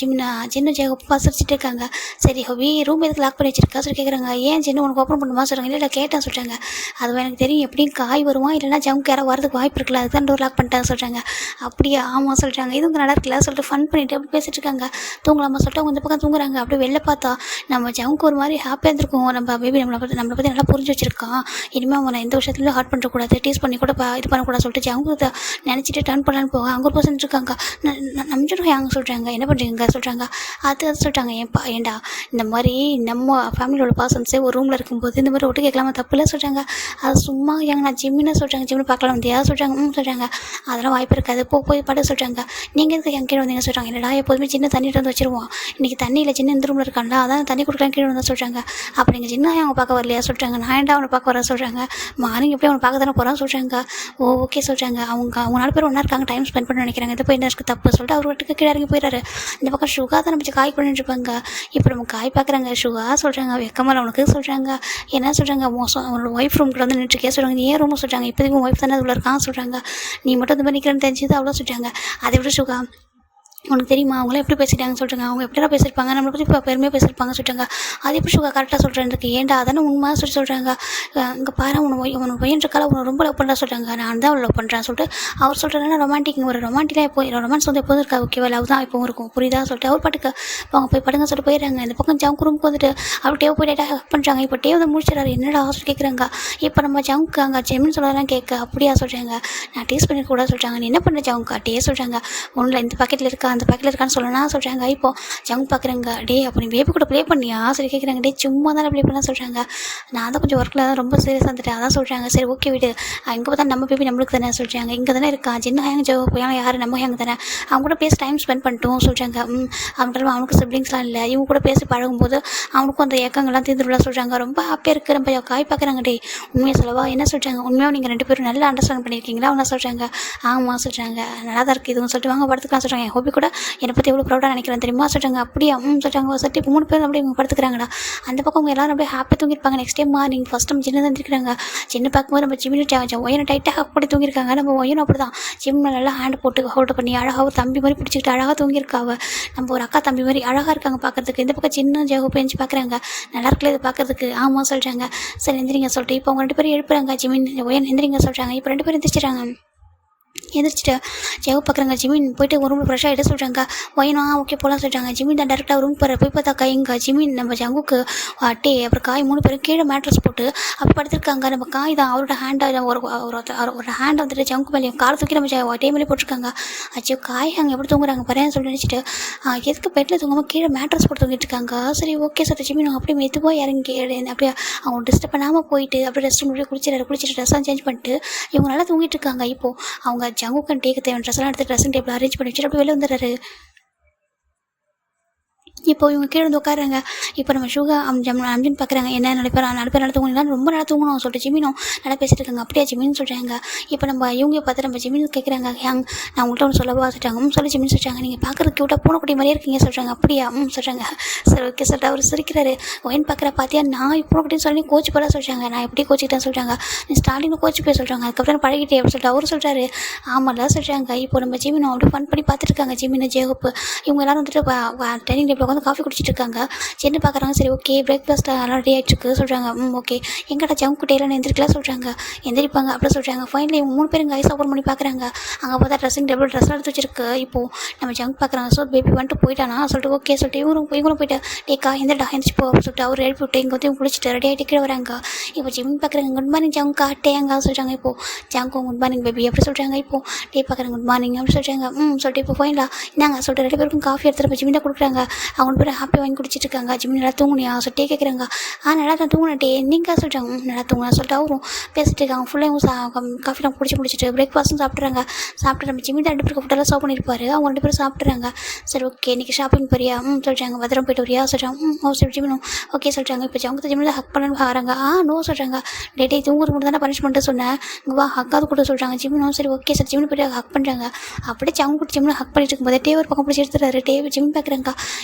ஜின்னும் ஜெகப்பா சிரிச்சிட்டு இருக்காங்க. சரி ஹோபி ரூம் எதுக்கு லாக் பண்ணி வச்சிருக்கா சொல்லி கேட்குறாங்க. ஏன் ஜின்னு உனக்கு ஓப்பன் பண்ணுமா சொல்கிறாங்க. இல்லை கேட்டேன் சொல்கிறாங்க. அது எனக்கு தெரியும் எப்படியும் காய் வருவான் இல்லைனா ஜம்க்கு யாராவது வரதுக்கு வாய்ப்பு இருக்குல்ல, அதுக்கு தான் டோர் லாக் பண்ணிட்டாங்க சொல்கிறாங்க. அப்படியா ஆமாம் சொல்கிறாங்க. இதுவும் நல்லா இருக்குல்ல சொல்லிட்டு ஃபன் பண்ணிட்டு அப்படி பேசிட்டு இருக்காங்க. தூங்கலாமா சொல்லிட்டு அவங்க இந்த பக்கம் தூங்குறாங்க. அப்படியே வெளில பார்த்தா நம்ம ஜம்க்கு ஒரு மாதிரி ஹாப்பியாக இருந்திருக்கும். நம்ம பேபி நம்மளை பற்றி நல்லா புரிஞ்சு வச்சிருக்கான். இனிமேல் அவனை எந்த விஷயத்துலையும் ஹார்ட் பண்ணக்கூடாது, டீஸ் பண்ணி கூட இது பண்ணக்கூடாது சொல்லிட்டு அவங்க நினச்சிட்டு டர்ன் பண்ணலான்னு போக அங்கே ஒரு பர்சன் இருக்காங்க. நம்பிச்சிடும் அவங்க சொல்கிறாங்க. என்ன பண்ணுறீங்க சொல்கிறாங்க. அது சொல்கிறாங்க. ஏன்டா இந்த மாதிரி நம்ம ஃபேமிலியோட பர்சன்ஸே ஒரு ரூமில் இருக்கும்போது இந்த மாதிரி ஒட்டு கேட்கலாமா தப்பு இல்லை சொல்கிறாங்க. அது சும்மா நான் ஜிம்மின்னு சொல்கிறாங்க. ஜிம்மில் பார்க்கலாம் வந்தியா சொல்கிறாங்க. சொல்கிறாங்க அதெல்லாம் வாய்ப்பு இருக்காது போய் பட சொல்கிறாங்க. நீங்கள் எதுக்கு என் கீழே வந்தீங்க சொல்கிறாங்க. என்னடா எப்போதுமே சின்ன தண்ணிட்டு வந்து வச்சுருவோம், இன்றைக்கி தண்ணியில் சின்ன இந்த ரூமில் இருக்காங்களா அதான் தண்ணி கொடுக்கலாம் கீழே வந்தால் சொல்கிறாங்க. அப்போ நீங்கள் சின்ன அவங்க பார்க்க வரலையா சொல்கிறாங்க. நான் ஏன்டா அவனை பார்க்க வர சொல்கிறாங்க. மார்னிங் எப்படி அவனை பார்க்க தானே போகிறான்னு சொல்கிறாங்க. ஓகே சொல்கிறாங்க. அவங்க 4 பேர் ஒன்றா இருக்காங்க, டைம் ஸ்பெண்ட் பண்ண நினைக்கிறாங்க. இது போய் என்ன இருக்குது தப்பு சொல்லிட்டு அவர் வீட்டுக்கு கீழே இறங்கி போயிடாரு. இந்த பக்கம் சுகா தான் நம்ம காய் பண்ணிட்டு இருப்பாங்க. இப்போ நம்ம காய் பார்க்குறாங்க. சுகா சொல்கிறாங்க வெக்கமல் அவனுக்கு சொல்கிறாங்க. என்ன சொல்கிறாங்க மோசம் அவனோட ஒய்ஃப் ரூம்கிட்ட வந்து நின்றுக்கே சொல்கிறாங்க. நீ ஏன் ரூம் சொல்கிறாங்க. இப்போதைக்கு ஒய்ஃப் தானே அதில் இருக்கான்னு சொல்கிறாங்க. நீ மட்டும் இந்த மாதிரி நிற்கிறேன்னு தெரிஞ்சது அவ்வளோ சொல்கிறாங்க. அதை விட சுகா உனக்கு தெரியுமா அவங்களே எப்படி பேசிட்டாங்கன்னு சொல்கிறாங்க. அவங்க எப்படிலாம் பேசியிருப்பாங்க நம்மளை பற்றி இப்போ பெருமையாக பேசியிருப்பாங்க சொல்கிறாங்க. அது எப்படி சுகா கரெக்டாக சொல்கிறேன் ஏன்டா அதானே உண்மை சொல்கிறாங்க. இங்கே பாரு உனக்கு பையன் இருக்கால உன்னை ரொம்ப லவ் பண்ணுறா சொல்கிறாங்க. நான் தான் லவ் பண்ணுறேன் சொல்லிட்டு அவர் சொல்கிறதுனால ரொமான்டிக் ஒரு ரொமான்டிக்காக இப்போ ரொமான்ஸ் வந்து எப்போதும் இருக்கா ஓகேவா லவ் தான் எப்பவும் இருக்கும் புரியுதா சொல்லிட்டு அவர் பாட்டுக்கு அவங்க போய் படுங்க சொல்லிட்டு போயிடுறாங்க. இந்த பக்கம் ஜங்க் ரூமுக்கு வந்துட்டு அவர் டேவ் போய் டேட்டாக ஹக் பண்ணுறாங்க. இப்போ டேவ் வந்து முடிச்சிடறாரு. என்னடா ஹாஸ்டல் கேட்குறாங்க. இப்போ நம்ம ஜங்க் அங்கே ஜெமின்னு சொல்லலாம் கேட்க அப்படியா சொல்கிறாங்க. நான் டேஸ்ட் பண்ணிக்கூட சொல்கிறாங்க. நீ என்ன பண்ண ஜங்க்கா டே சொல்கிறாங்க. ஒன்றில் இந்த பாக்கெட்டில் இருக்கா அந்த பாக்கெட்டில் இருக்கான்னு சொல்லலாம் சொல்கிறாங்க. இப்போ ஜங்க் பார்க்குறாங்க. டே அப்போ நீ பேபி கூட ப்ளே பண்ணியா சரி கேட்குறாங்க. டே சும்மா தானே ப்ளே பண்ண சொல்கிறாங்க. நான் தான் கொஞ்சம் ஒர்க்கில் தான் ரொம்ப சீரியஸாக இருந்துட்டேன் அதான் சொல்கிறாங்க. சரி ஓகே விடு இங்கே பார்த்தா நம்ம பேபி நம்மளுக்கு தானே சொல்கிறாங்க. இங்கே தானே இருக்கா சின்ன ஹேங் ஜோ போய் யார் நம்ம ஹேங் தானே அவங்க கூட பேசி டைம் ஸ்பெண்ட் பண்ணிட்டோம் சொல்கிறாங்க. அவனுக்கு சிப்ளிங்ஸ்லாம் இல்லை இவங்க கூட பேசி பழகும்போது அவனுக்கும் அந்த ஏக்கங்கள்லாம் தீர்ந்துடலாம் சொல்கிறாங்க. ரொம்ப ஹாப்பியாக இருக்குது. நம்ம காய் பார்க்குறாங்க. டே உண்மையாக சொல்லவா என்ன சொல்கிறாங்க. உண்மையாக நீங்கள் 2 பேரும் நல்லா அண்டர்ஸ்டாண்ட் பண்ணியிருக்கீங்களா அவங்க சொல்கிறாங்க. ஆமாம் சொல்கிறாங்க. நல்லா தான் இருக்குது இதுவும் சொல்லிட்டு வாங்க படுத்துக்கலாம் சொல்கிறாங்க. என் ஹோபி கூட என்னை பற்றி எவ்வளோ ப்ரௌடாக நினைக்கிறேன் தெரியுமா சொல்கிறாங்க. அப்படியே சொல்கிறாங்க. சொல்லிட்டு இப்போ 3 பேர் அப்படியே இவங்க படுத்துக்கிறாங்கடா. அந்த பக்கம் அவங்க எல்லாரும் அப்படியே ஹாப்பியாக தூங்கியிருப்பாங்க. Next time morning first time சின்ன தந்துருக்காங்க. சின்ன பார்க்கும்போது நம்ம ஜிம்மினு ஒயனை டைட்டாக அப்படி தூங்கியிருக்காங்க. நம்ம ஒயனும் அப்படி தான் ஜிம்மில் நல்லா ஹேண்ட் போட்டு ஹோல்ட் பண்ணி அழகாக ஒரு தம்பி மாதிரி பிடிச்சிக்கிட்டு அழகாக தூங்கியிருக்காவ. நம்ம ஒரு அக்கா தம்பி மாதிரி அழகாக இருக்காங்க பார்க்கறதுக்கு. இந்த பக்கம் சின்ன ஜெகு பெஞ்சு பார்க்குறாங்க. நல்லா இருக்குல்ல இது பார்க்கறதுக்கு. ஆமாம் சொல்கிறாங்க. சரி எந்திரிங்க சொல்லிட்டு இப்போ அவங்க 2 பேரும் எழுப்புறாங்க. ஜிமின் ஒயன் எந்திரிங்க சொல்கிறாங்க. இப்போ 2 பேரும் எந்திரிச்சிட்டாங்க. எந்திரிச்சிட்டு ஜெவு பார்க்குறாங்க. ஜிமின் போயிட்டு ஒரு ரூமில் ஃப்ரெஷ்ஷாக எடுத்து சொல்கிறாங்க. ஒயனா ஓகே போகலாம் சொல்லிட்டாங்க. ஜிமின் தான் டேரெக்டாக ரூம் போய் பார்த்தாக்கா இங்கே ஜிமின் நம்ம ஜங்குக்கு அட்டே அப்புறம் காய் 3 பேரும் கீழே மேட்ரஸ் போட்டு அப்படி படுத்திருக்காங்க. நம்ம காய் தான் அவரோட ஹேண்டை ஒரு ஹேண்டை வந்துட்டு ஜங்கு மேலே காலை தூக்கி நம்ம டே மேலே போட்டிருக்காங்க. அச்சோ காய் அங்கே எப்படி தூங்குறாங்க பாருன்னு சொல்லி நினச்சிட்டு எதுக்கு பெட்டில் தூங்காமல் கீழே மேட்ரஸ் போட்டு தூங்கிட்டு இருக்காங்க. சரி ஓகே சொல்லிட்டு ஜிமின் அப்படியே மெதுவாக இறங்கி அப்படியே அவங்க டிஸ்டர்ப் பண்ணாமல் போயிட்டு அப்படியே ரெஸ்ட் ரூம் குளிச்சுட்டு ட்ரெஸ்ஸாக சேஞ்ச் பண்ணிட்டு இவங்க நல்லா தூங்கிட்டு இருக்காங்க. இப்போது அவங்க ஜங்குக்கு டேக்கு தேவையான ட்ரெஸ்லாம் எடுத்து ட்ரெஸ்ஸிங் டேபிள் அரேஞ்ச் பண்ணி வச்சுட்டு அப்படி வெளில வந்துடுறாரு. இப்போ இவங்க கீழே வந்து உட்காடுறாங்க. இப்போ நம்ம ஷூகா அம்ஜின் பார்க்குறாங்க. என்ன நடைபெற நல்லா தூங்கினா ரொம்ப நல்லா தூங்கணும் சொல்லிட்டு ஜிமினும் நல்லா பேசிட்டு இருக்காங்க. அப்படியே ஜிமின்னு சொல்கிறாங்க. இப்போ நம்ம இவங்க பார்த்து நம்ம ஜிமின் கேட்குறாங்க. நான் உங்கள்கிட்ட ஒன்று சொல்லவா சொல்லிட்டாங்க. சொல்லி ஜிமின் சொல்கிறாங்க. நீங்கள் பார்க்குறது க்யூட்டாக பூனைக்குட்டி மாதிரியே இருக்கீங்க சொல்கிறாங்க. அப்படியா சொல்கிறாங்க. சரி ஓகே சொல்லிட்டு அவர் சிரிக்கிறாரு. ஒயின் பார்க்குற பார்த்தியா நான் பூனைக்குட்டின்னு சொல்லி கோச்சு போல சொல்கிறாங்க. நான் எப்படி கோச்சிக்கிட்டேன்னு சொல்கிறாங்க. நீ ஸ்டார்டிங்கில் கோச்சு போய் சொல்கிறாங்க. அதுக்கப்புறம் பழகிட்டே அப்படின்னு சொல்லிட்டு அவர் சொல்கிறாரு. ஆமாம்ல சொல்கிறாங்க. இப்போ நம்ம ஜிமினும் அப்படி ஃபன் பண்ணி பார்த்துருக்காங்க. ஜிமின் ஜேகப்பு இவங்க எல்லாரும் வந்துட்டு டைனிங் டேபிள் வந்து காஃபி குடிச்சிட்டு இருக்காங்க. சின்ன பார்க்குறாங்க. சரி ஓகே பிரேக்ஃபாஸ்ட் எல்லாம் ரெடி ஆகிட்டுருக்கு சொல்கிறாங்க. ஓகே எங்கடா ஜங்கு டேலாம் எந்திரிக்கலாம் சொல்கிறாங்க. எந்திரிப்பாங்க அப்படி சொல்கிறாங்க. ஃபைனலி இவங்க 3 பேரும் ஐஸ் ஓப்பன் பண்ணி பார்க்குறாங்க. அங்கே பார்த்தா ட்ரெஸ்ஸிங் டேபிள் ட்ரெஸ்லாம் எடுத்து வச்சிருக்கு. இப்போது நம்ம ஜங்க் பார்க்குறாங்க. ஸோ பேபி வந்துட்டு போயிட்டானா சொல்லிட்டு ஓகே சொல்லிட்டு இவங்களும் போயிட்டு டேக்கா எந்திரடா எந்திரிச்சு போ சொல்லிட்டு அவர் எழுப்பி விட்டு இங்கே வந்து குளிச்சுட்டு ரெடி ஆகிட்டு கீழே வராங்க. இப்போ ஜிமின் பார்க்குறாங்க. குட் மார்னிங் ஜங்கா டேங்க சொல்கிறாங்க. இப்போது ஜங்கும் குட் மார்னிங் பேபி அப்படி சொல்கிறாங்க. இப்போது டே பார்க்குறாங்க. குட் மார்னிங் அப்படி சொல்கிறாங்க. சொல்லிட்டு இப்போ ஃபைனலாக என்னங்க சொல்லிட்டு 2 பேருக்கும் காஃபி எடுத்துகிட்டு ஜிமின் தான் கொடுக்குறாங்க. அவங்க பேர் ஹாப்பி வாங்கி குடிச்சிட்டு இருக்காங்க. ஜிமின் நல்லா தூங்குனியா சொல்லிட்டே கேட்குறாங்க. நல்லா தான் தூங்கினே நீங்கள் சொல்கிறாங்க. நல்லா தூங்கினா சொல்லிட்டு அவரும் பேசிட்டு இருக்காங்க. ஃபுல்லாக காஃபிலாம் முடிச்சுட்டு பிரேக்ஃபாஸ்ட்டும் சாப்பிட்டு நம்ம ஜிமின் தான் 2 பேருக்கு ஃபுட்டெல்லாம் சர்வ் பண்ணியிருப்பாரு. அவங்க 2 பேரும் சாப்பிட்றாங்க. சரி ஓகே இன்றைக்கி ஷாப்பிங் போறியா சொல்கிறாங்க. பத்திரம் போய்ட்டு வரியா சொல்கிறாங்க. சரி ஜிமினும் ஓகே சொல்கிறாங்க. இப்போ ஜவுங்க ஜிமின் தான் ஹக் பண்ணு வராங்க. நோ சொல்கிறாங்க. டே தூங்குறது மட்டும் தானே பனிஷ்மெண்ட்டு சொன்னேன். இங்கே வா ஹக்காவது கூட சொல்கிறாங்க. ஜிமினும் சரி ஓகே சார் ஜிமின் போய்ட்டு ஹக் பண்ணுறாங்க. அப்படியே ஜவுங்க கூட ஜிமின் ஹக் பண்ணிட்டு இருக்கும்போது டே ஒரு பக்கம் பிடிச்சி எடுத்துறாரு. டே ஜிமின் பார்க்குறாங்க.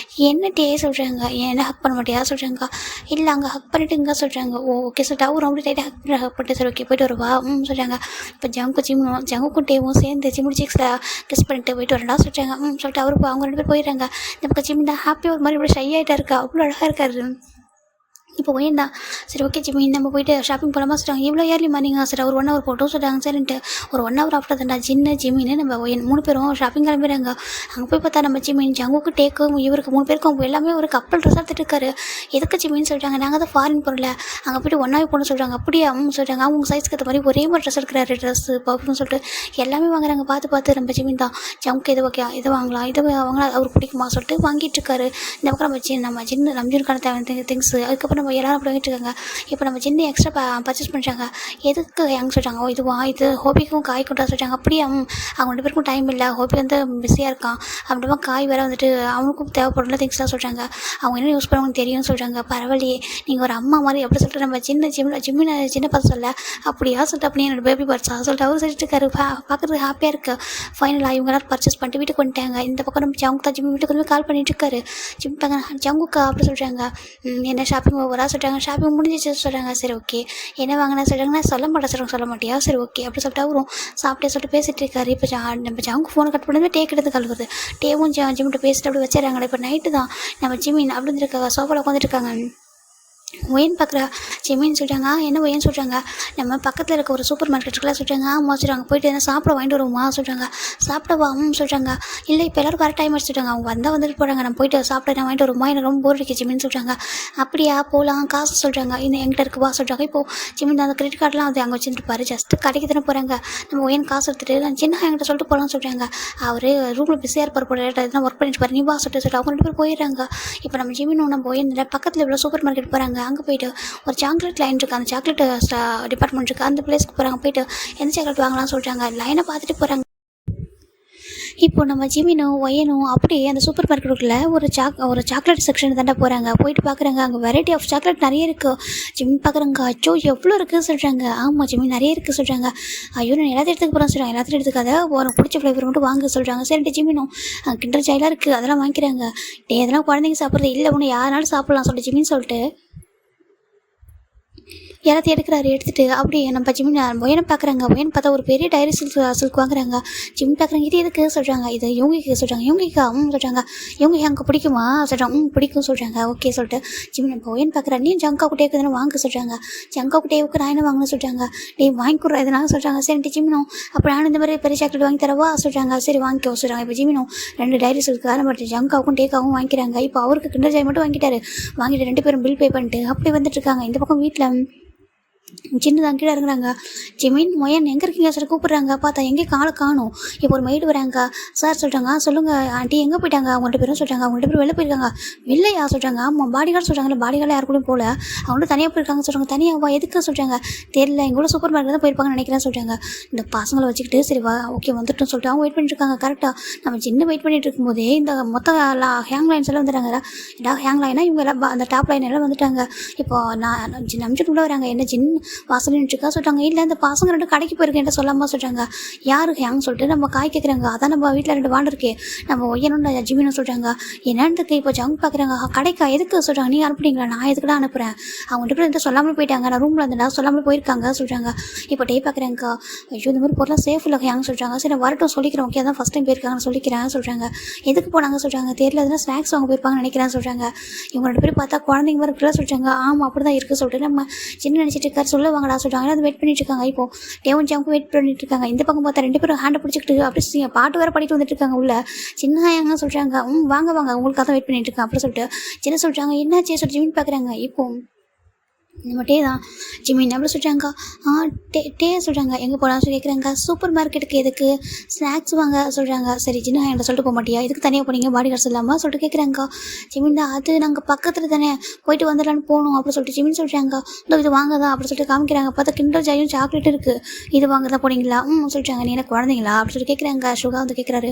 என்ன டே சொல்கிறாங்க. என்ன ஹக் பண்ண மாட்டியா சொல்கிறாங்க. இல்லை அங்கே ஹக் பண்ணிட்டுங்க சொல்கிறாங்க. ஓகே சொல்லிட்டு அவரும் அப்படி டைட்டாக ஹக் பண்ணிட்டு சரி ஓகே போய்ட்டு வருவா சொல்கிறாங்க. இப்போ ஜங்குக்கும் டேவும் சேர்ந்து ஜிமின் சீக்ஸில் கிஸ் பண்ணிட்டு போயிட்டு வரண்டா சொல்கிறாங்க. சொல்லிட்டு அவருக்கு அவங்க 2 பேர் போயிடுறாங்க. இந்த பக்கம் ஜிமின் தான் ஹாப்பியாக ஒரு மாதிரி இப்படி ஷை ஆகிட்டா இருக்கா. அவ்வளோ அழகாக இருக்காரு. இப்போ வேண்டா சரி ஓகே ஜிமின் நம்ம போய்ட்டு ஷாப்பிங் போகலாமா சொல்கிறாங்க. இவ்வளோ ஏர்லி மார்னிங்கா சார் ஒரு 1 ஹவர் போட்டோம் சொல்கிறாங்க. சரின்ட்டு ஒரு 1 ஹவர் ஆஃப்டர் தான்டா ஜிமின்னு நம்ம 3 பேரும் ஷாப்பிங் கிளம்பிடுறாங்க. அங்கே போய் பார்த்தா நம்ம ஜிமின் ஜங்குக்கு டேக்கும் இவருக்கு 3 பேருக்கும் எல்லாமே ஒரு கப்பல் ட்ரெஸ் எடுத்துகிட்டு இருக்காரு. எதுக்கு ஜிமின்னு சொல்கிறாங்க. நாங்கள் தான் ஃபாரின் போகல அங்கே போய்ட்டு ஒன்றாவே போகணும்னு சொல்கிறாங்க. அப்படியே சொல்கிறாங்க. அவங்க சைஸ்க்கு ஏற்ற மாதிரி ஒரே மாதிரி ட்ரெஸ் எடுக்கிறாரு. ட்ரெஸ்ஸு பர்ஃப்யூம்னு சொல்லிட்டு எல்லாமே வாங்குறாங்க. பார்த்து நம்ம ஜிமின் தான் ஜங்குக்கு இதை வாங்கலாம் இதை வாங்கலாம் அவருக்கு பிடிக்குமா சொல்லிட்டு வாங்கிட்டு இருக்காரு. இந்த பக்கம் நம்ம ரம்ஜானுக்கான தேவையான திங்ஸு அதுக்கப்புறம் நம்ம எல்லாரும் அப்படி வாங்கிட்டு இருக்காங்க. இப்போ நம்ம சின்ன எக்ஸ்ட்ரா பர்ச்சேஸ் பண்ணிட்டாங்க. எதுக்கு எங்கே சொல்கிறாங்க. இது ஹோபிக்கும் காய் கொண்டா சொல்கிறாங்க. அப்படியே அவங்க 2 பேருக்கும் டைம் இல்லை. ஹோபி வந்து பிஸியாக இருக்கான். அப்படிமா காய் வேறு வந்துட்டு அவனுக்கும் தேவைப்படல திங்ஸ்லாம் சொல்கிறாங்க. அவங்க என்ன யூஸ் பண்ணுவாங்கன்னு தெரியும்னு சொல்கிறாங்க. பரவாயில்லையே நீங்கள் ஒரு அம்மா மாதிரி எப்படி சொல்லிட்டு நம்ம ஜிம்மில் சின்ன பார்த்து சொல்ல அப்படியா சொல்லிட்டு அப்படியே என்னோட பேபி பர்ட்ஸா சொல்லிட்டு அவர் சொல்லிட்டு இருக்காரு. பார்க்குறது ஹாப்பியாக இருக்குது. ஃபைனலாக இவங்க எல்லாம் பர்ச்சேஸ் பண்ணிட்டு வீட்டுக்கு வந்துட்டாங்க. இந்த பக்கம் நம்ம ஜங்கு தான் ஜிம் வீட்டுக்கு வந்து கால் பண்ணிட்டு இருக்காரு. ஜங்குக்கா அப்படி சொல்கிறாங்க. என்ன ஷாப்பிங் ஓவரா சொல்கிறாங்க. ஷாப்பிங் முடிஞ்சிச்சு சொல்கிறாங்க. சரி ஓகே என்ன வாங்கினா சொல்கிறாங்க. நான் சொல்ல மாட்டியா சரி ஓகே அப்படி சொல்லிட்டு அவரும் சாப்பிட்டே சொல்லிட்டு பேசிகிட்டு இருக்காரு. இப்போ நம்ம ஜங்கு ஃபோனை கட் பண்ணி டேக் எடுத்து கழுவுறது. டேவும் ஜிம்மிட்ட பேசிட்டு அப்படி வச்சிடறாங்களே. இப்போ நைட்டு தான் நம்ம ஜிமின் அப்படி இருக்காங்க. சோஃபாவில் உட்காந்துட்டு இருக்காங்க. ஒயன் பார்க்குறா ஜிமின்னு சொல்கிறாங்க. என்ன ஒயன்னு சொல்கிறாங்க. நம்ம பக்கத்தில் இருக்க ஒரு சூப்பர் மார்க்கெட் இருக்குல்ல சொல்கிறாங்க. சொல்கிறாங்க போயிட்டு என்ன சாப்பிட வாங்கிட்டு வருவோமா சொல்கிறாங்க. சாப்பிடவா சொல்கிறாங்க. இல்லை இப்போ எல்லோரும் கரெக்ட் டைம் சொல்கிறாங்க. அவங்க வந்துட்டு போகிறாங்க. நம்ம போயிட்டு சாப்பிட நான் வாங்கிட்டு வருவோமா எனக்கு ரொம்ப போர் அடிக்கு ஜிமின்னு சொல்கிறாங்க. அப்படியா போகலாம் காசு சொல்கிறாங்க. இன்னும் எங்கிட்ட இருக்குவா சொல்கிறாங்க. இப்போது ஜிமின் அந்த கிரெடிட் கார்டெலாம் அது அங்கே வச்சுருப்பாரு. ஜஸ்ட்டு கடைக்கு தானே போகிறாங்க. நம்ம ஒயன் காசு எடுத்துகிட்டு நான் சின்ன என்கிட்ட சொல்லிட்டு போகலான்னு சொல்கிறாங்க. அவர் ரூமில் பிஸியாக இருப்பார் போட எதனா ஒர்க் பண்ணிட்டு பாரு நீ வா சொல்லிட்டு அவங்க 2 பேர் போயிடுறாங்க. இப்போ நம்ம ஜிமின் நம்ம ஒயன் பக்கத்தில் இவ்வளோ சூப்பர் மார்க்கெட் போகிறாங்க. அங்கே போயிட்டு ஒரு சாக்லேட் லைன் இருக்குது. அந்த சாக்லேட் டிபார்ட்மெண்ட் இருக்குது. அந்த பிளேஸ்க்கு போகிறாங்க. போயிட்டு எந்த சாக்லேட் வாங்கலாம்னு சொல்கிறாங்க. லைனை பார்த்துட்டு போகிறாங்க. இப்போ நம்ம ஜிமினும் ஒயனும் அப்படியே அந்த சூப்பர் மார்க்கெட்டுக்குள்ளே ஒரு சாக்லேட் செக்ஷன் தாண்டா போகிறாங்க. போயிட்டு பார்க்குறாங்க. அங்கே வெரைட்டி ஆஃப் சாக்லேட் நிறைய இருக்குது. ஜிமின் பார்க்குறாங்க. அச்சோ எவ்வளோ இருக்குது சொல்கிறாங்க. ஆமாம் ஜிமின் நிறைய இருக்குது சொல்கிறாங்க. ஐயோ நான் எல்லாத்தையும் எடுத்துக்க போகிறேன் சொல்கிறாங்க. எல்லாத்தையும் எடுத்துக்காத ஒரு பிடிச்ச ஃப்ளேவர் மட்டும் வாங்க சொல்கிறாங்க. சரிட்டு ஜிமினும் கிண்டர் ஜாயெலாம் இருக்குது அதெல்லாம் வாங்கிக்கிறாங்க. அதெல்லாம் குழந்தைங்க சாப்பிட்றது இல்லை ஒன்று யாருனாலும் சாப்பிட்லாம் சொல்லிட்டு ஜிமின் சொல்லிட்டு எல்லாத்தையும் எடுக்கிறாரு. எடுத்துட்டு அப்படியே நம்ம ஜிமின் ஒயனை பார்க்குறாங்க. ஒயன் பார்த்தா ஒரு பெரிய டைரி சில்க் வாங்குறாங்க. ஜிமின் பார்க்குறாங்க. இது எதுக்கு சொல்கிறாங்க. இது யோகிக்கு சொல்கிறாங்க. யோகிக்கா சொல்கிறாங்க. யோகி அங்கே பிடிக்குமா சொல்கிறாங்க. பிடிக்கும் சொல்கிறாங்க. ஓகே சொல்லிட்டு ஜிமின் இப்போ ஒயன் பார்க்குறாரு. நீ ஜங்கா குட்டையை எதுனா வாங்க சொல்கிறாங்க. ஜங்கா குட்டையுக்கு நான் என்ன வாங்கணும்னு சொல்கிறாங்க. நீ வாங்கி கொடுறா எதனால சொல்கிறாங்க. சரிட்டு ஜிமினும் அப்போ நானும் இந்த மாதிரி பெரிய சாக்லேட் வாங்கி தரவா சொல்கிறாங்க. சரி வாங்கிக்கோ சொல்கிறாங்க. இப்போ ஜிமினும் 2 டைரி சில்க் ஆரம்பிட்டு ஜங்காவுக்கும் டேக்காவும் வாங்கிக்கிறாங்க. இப்போ அவருக்கு கிண்டர் ஜாய் மட்டும் வாங்கிட்டாரு. வாங்கிட்டு 2 பேரும் பில் பே பண்ணிட்டு அப்படி வந்துட்டு இருக்காங்க. இந்த பக்கம் வீட்டில் சின்னதான் கீழே இறங்குறாங்க. ஜிமின் மொயன் எங்கே இருக்கீங்க சார் கூப்பிட்றாங்க. பார்த்தா எங்கே காலை காணும். இப்போ ஒரு மைடு வராங்க. சார் சொல்கிறாங்க. சொல்லுங்கள் ஆண்டி எங்கே போயிட்டாங்க. அவங்க 2 பேரும் சொல்கிறாங்க. அவங்க 2 பேரும் வெளில போயிருக்காங்க. வெளிலையா சொல்கிறாங்க. ஆமாம் பாடிகார்டு சொல்கிறாங்க. பாடிகார்டு யாரு கூட போகல. அவங்களும் தனியாக போயிருக்காங்க சொல்கிறாங்க. தனியாகவா எதுக்கு சொல்கிறாங்க. தெரியல எங்களோட சூப்பர் மார்க்கெட் தான் போயிருப்பாங்கன்னு நினைக்கிறேன் சொல்கிறாங்க. இந்த பசங்களை வச்சுக்கிட்டு சரி வா ஓகே வந்துட்டோம் சொல்லிட்டு அவங்க வெயிட் பண்ணிட்டு இருக்காங்க. கரெக்டாக நம்ம சின்ன வெயிட் பண்ணிட்டு இருக்கும்போதே இந்த மொத்த ஹேங் லைன்ஸ் எல்லாம் வந்துட்டாங்க. ஹேங் லைனா இவங்க எல்லாம் அந்த டாப் லைன் எல்லாம் வந்துட்டாங்க. இப்போ நான் நம்பிச்சுட்டு வராங்க. என்ன சின்ன வாசலின்ட்டுருக்கா சொல்கிறாங்க. இல்லை இந்த பசங்க 2 கடைக்கு போயிருக்கேன் சொல்லாமல் சொல்கிறாங்க. யாரு ஹேங் சொல்லிட்டு நம்ம காய் கேட்குறாங்க. அதான் நம்ம வீட்டில் 2 வாண்டு இருக்கே நம்ம ஒய்யணும்னு ஜிமின்னு சொல்கிறாங்க. என்னன்றது இப்போ ஜங்க் பார்க்குறாங்க. கடைக்கா எதுக்கு சொல்கிறாங்க. நீ அனுப்புறீங்களா. நான் எதுக்கு தான் அனுப்புகிறேன். அவங்க 2 பேரும் சொல்லாமல் போயிட்டாங்க. நான் ரூமில் இருந்தேன் சொல்லாமல் போயிருக்காங்க சொல்கிறாங்க. இப்போ டே பார்க்குறேங்க. ஐயோ இந்த மாதிரி பொருளாக சேஃப் இல்லை ஹேங் சொல்கிறாங்க. சரி வரட்டும் சொல்லிக்கிறேன். ஓகே அதான் ஃபஸ்ட் டைம் போயிருக்காங்கன்னு சொல்லிக்கிறேன் சொல்கிறாங்க. எதுக்கு போனாங்க சொல்கிறாங்க. தெரியல எதுனா ஸ்நாக்ஸ் வாங்க போயிருப்பாங்கன்னு நினைக்கிறேன் சொல்கிறாங்க. இவங்க 2 பேரும் பார்த்தா குழந்தைங்க மாதிரி இருக்குல்ல சொல்கிறாங்க. ஆமாம் அப்படி தான் இருக்குது சொல்லிட்டு நம்ம சின்ன நினச்சிட்டு இருக்காரு சொல்லுவாங்கடா சொல்கிறாங்க. அது வெயிட் பண்ணிட்டு இருக்காங்க. இப்போ டேவன் ஜாமுக்கு வெயிட் பண்ணிட்டு இருக்காங்க. இந்த பக்கம் பார்த்தா 2 பேரும் ஹேண்டை பிடிச்சிக்கிட்டு அப்படி பாட்டு வேறு பாடிட்டு வந்துட்டு இருக்காங்க. உள்ள சின்ன ஹேங்க சொல்கிறாங்க. வாங்க வாங்க உங்களுக்காக தான் வெயிட் பண்ணிட்டு இருக்கேன் அப்படி சொல்லிட்டு சின்ன சொல்கிறாங்க. என்னாச்சு சொல்லிட்டு ஜிமின் பார்க்குறாங்க. இப்போ நம்ம டே தான் ஜிமின் அப்படி சொல்கிறாங்க. டே சொல்கிறாங்க. எங்கே போகலான்னு சொல்லி கேட்குறாங்க. சூப்பர் மார்க்கெட்டுக்கு எதுக்கு ஸ்நாக்ஸ் வாங்க சொல்கிறாங்க. சரி சின்ன என்கிட்ட சொல்லிட்டு போக மாட்டியா. இதுக்கு தனியாக போனீங்க பாடி கார்ட்ஸ் இல்லாமல் சொல்லிட்டு கேட்குறாங்க. ஜிமின் தான் அது நாங்கள் பக்கத்தில் தானே போயிட்டு வந்துடலான்னு போகணும் அப்படி சொல்லிட்டு ஜிமின் சொல்கிறாங்க. இது வாங்க தான் அப்படி சொல்லிட்டு காமிக்கிறாங்க. பார்த்தா கிண்டர் ஜாயும் சாக்லேட் இருக்குது. இது வாங்க தான் போனீங்களா சொல்லிட்டாங்க. நீ எனக்கு குழந்தைங்களா அப்படி சொல்லி கேட்குறாங்க. சுகா வந்து கேட்குறாரு.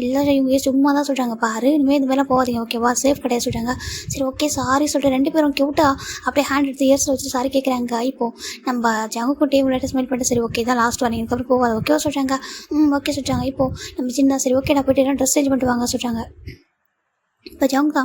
இல்லை இவங்க சும்மா தான் சொல்கிறாங்க. பாரு இனிமேல் இந்த மாதிரிலாம் போகாதீங்க ஓகேவா சேஃப் கிடையாது சொல்கிறாங்க. சரி ஓகே சாரி சொல்லிட்டு 2 பேரும் க்யூட்டா அப்படியே ஹேண்ட் எடுத்து இயர்ஸ் வச்சு சாரி கேட்குறாங்க. இப்போது நம்ம ஜங்குக்குட்டி இவ்வளோ ஸ்மெல் பண்ணிட்டு சரி ஓகே தான் லாஸ்ட் வாங்க இதுக்கப்புறம் போகாது ஓகேவா சொல்கிறாங்க. ஓகே சொல்கிறாங்க. இப்போது நம்ம சின்ன சரி ஓகே நான் போய்ட்டு ட்ரெஸ் சேஞ்ச் பண்ணிட்டு வாங்க சொல்கிறாங்க. இப்போ ஜவுங்க